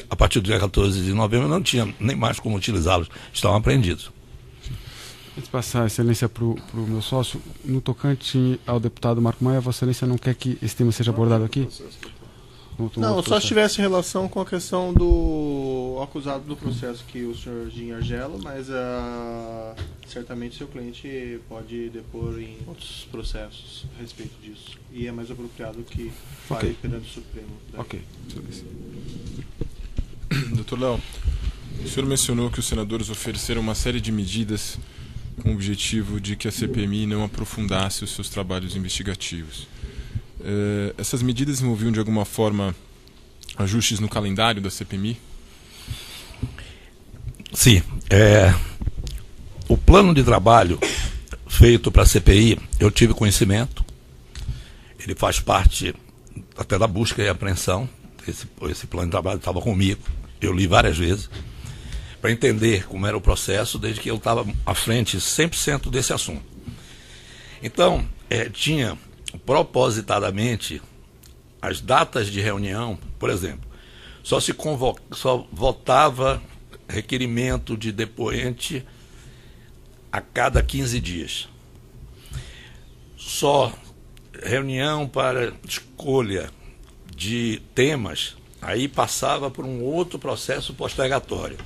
A partir do dia 14 de novembro eu não tinha nem mais como utilizá-los, estavam apreendidos. Antes de passar a excelência para o meu sócio, no tocante ao deputado Marco Maia, Vossa Excelência não quer que esse tema seja abordado aqui? Não, só se tivesse relação com a questão do acusado do processo, que o senhor Ginhargello, mas certamente seu cliente pode depor em outros processos a respeito disso. E é mais apropriado que fale perante o Supremo. Né? Ok. Doutor Léo, o senhor mencionou que os senadores ofereceram uma série de medidas com o objetivo de que a CPMI não aprofundasse os seus trabalhos investigativos. Essas medidas envolviam de alguma forma ajustes no calendário da CPMI? Sim. O plano de trabalho feito para a CPI, eu tive conhecimento. Ele faz parte até da busca e apreensão. Esse plano de trabalho estava comigo. Eu li várias vezes para entender como era o processo, desde que eu estava à frente 100% desse assunto. Então, tinha propositadamente as datas de reunião, por exemplo, só votava requerimento de depoente a cada 15 dias. Só reunião para escolha de temas, aí passava por um outro processo postergatório.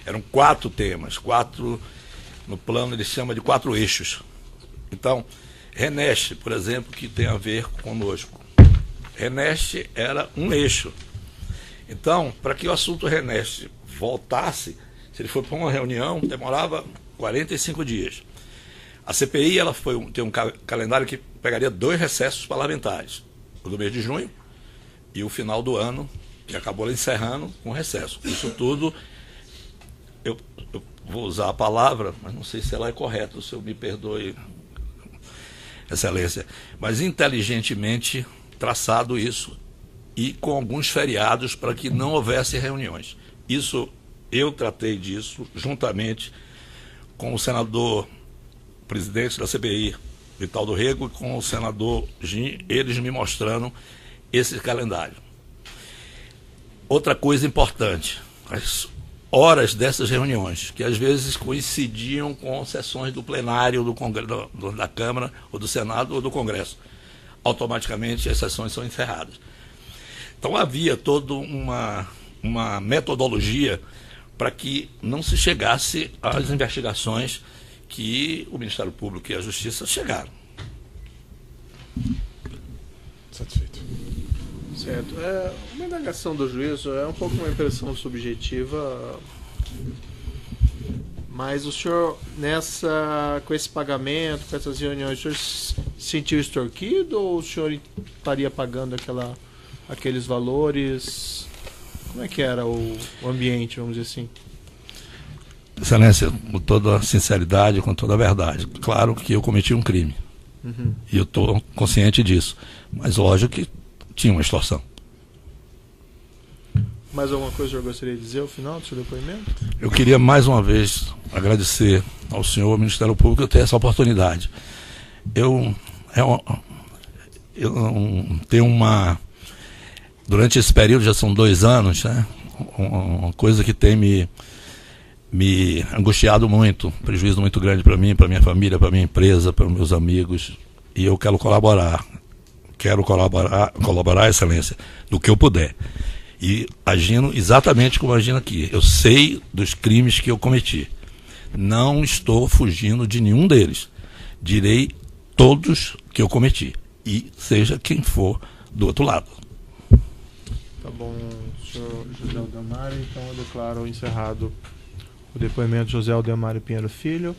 Eram 4 temas, 4, no plano ele chama de 4 eixos. Então, RENEST, por exemplo, que tem a ver conosco. RENEST era um eixo. Então, para que o assunto RENEST voltasse, se ele for para uma reunião, demorava 45 dias. A CPI tem um calendário que pegaria 2 recessos parlamentares, o do mês de junho e o final do ano, que acabou encerrando com recesso. Isso tudo, eu vou usar a palavra, mas não sei se ela é correta, o senhor me perdoe. Excelência, mas inteligentemente traçado isso e com alguns feriados para que não houvesse reuniões. Isso, eu tratei disso juntamente com o senador presidente da CPI, Vital do Rego, e com o senador Gin, eles me mostrando esse calendário. Outra coisa importante, as horas dessas reuniões, que às vezes coincidiam com sessões do plenário do Congresso, da Câmara, ou do Senado, ou do Congresso. Automaticamente as sessões são encerradas. Então havia toda uma metodologia para que não se chegasse às investigações que o Ministério Público e a Justiça chegaram. Satisfeito. Certo. Uma indagação do juízo é um pouco uma impressão subjetiva, mas o senhor, com esse pagamento, com essas reuniões, o senhor se sentiu extorquido ou o senhor estaria pagando aqueles valores? Como é que era o ambiente, vamos dizer assim? Excelência, com toda a sinceridade, com toda a verdade. Claro que eu cometi um crime. E eu estou consciente disso. Mas lógico que tinha uma extorsão. Mais alguma coisa o senhor gostaria de dizer ao final do seu depoimento? Eu queria mais uma vez agradecer ao senhor, ao Ministério Público, eu ter essa oportunidade. Eu tenho durante esse período, já são 2 anos, né, uma coisa que tem me angustiado muito, prejuízo muito grande para mim, para minha família, para minha empresa, para meus amigos, e eu quero colaborar, Excelência, do que eu puder, e agindo exatamente como agindo aqui. Eu sei dos crimes que eu cometi, não estou fugindo de nenhum deles, direi todos que eu cometi, e seja quem for do outro lado. Tá bom, senhor José Aldemário, então eu declaro encerrado o depoimento de José Aldemário Pinheiro Filho.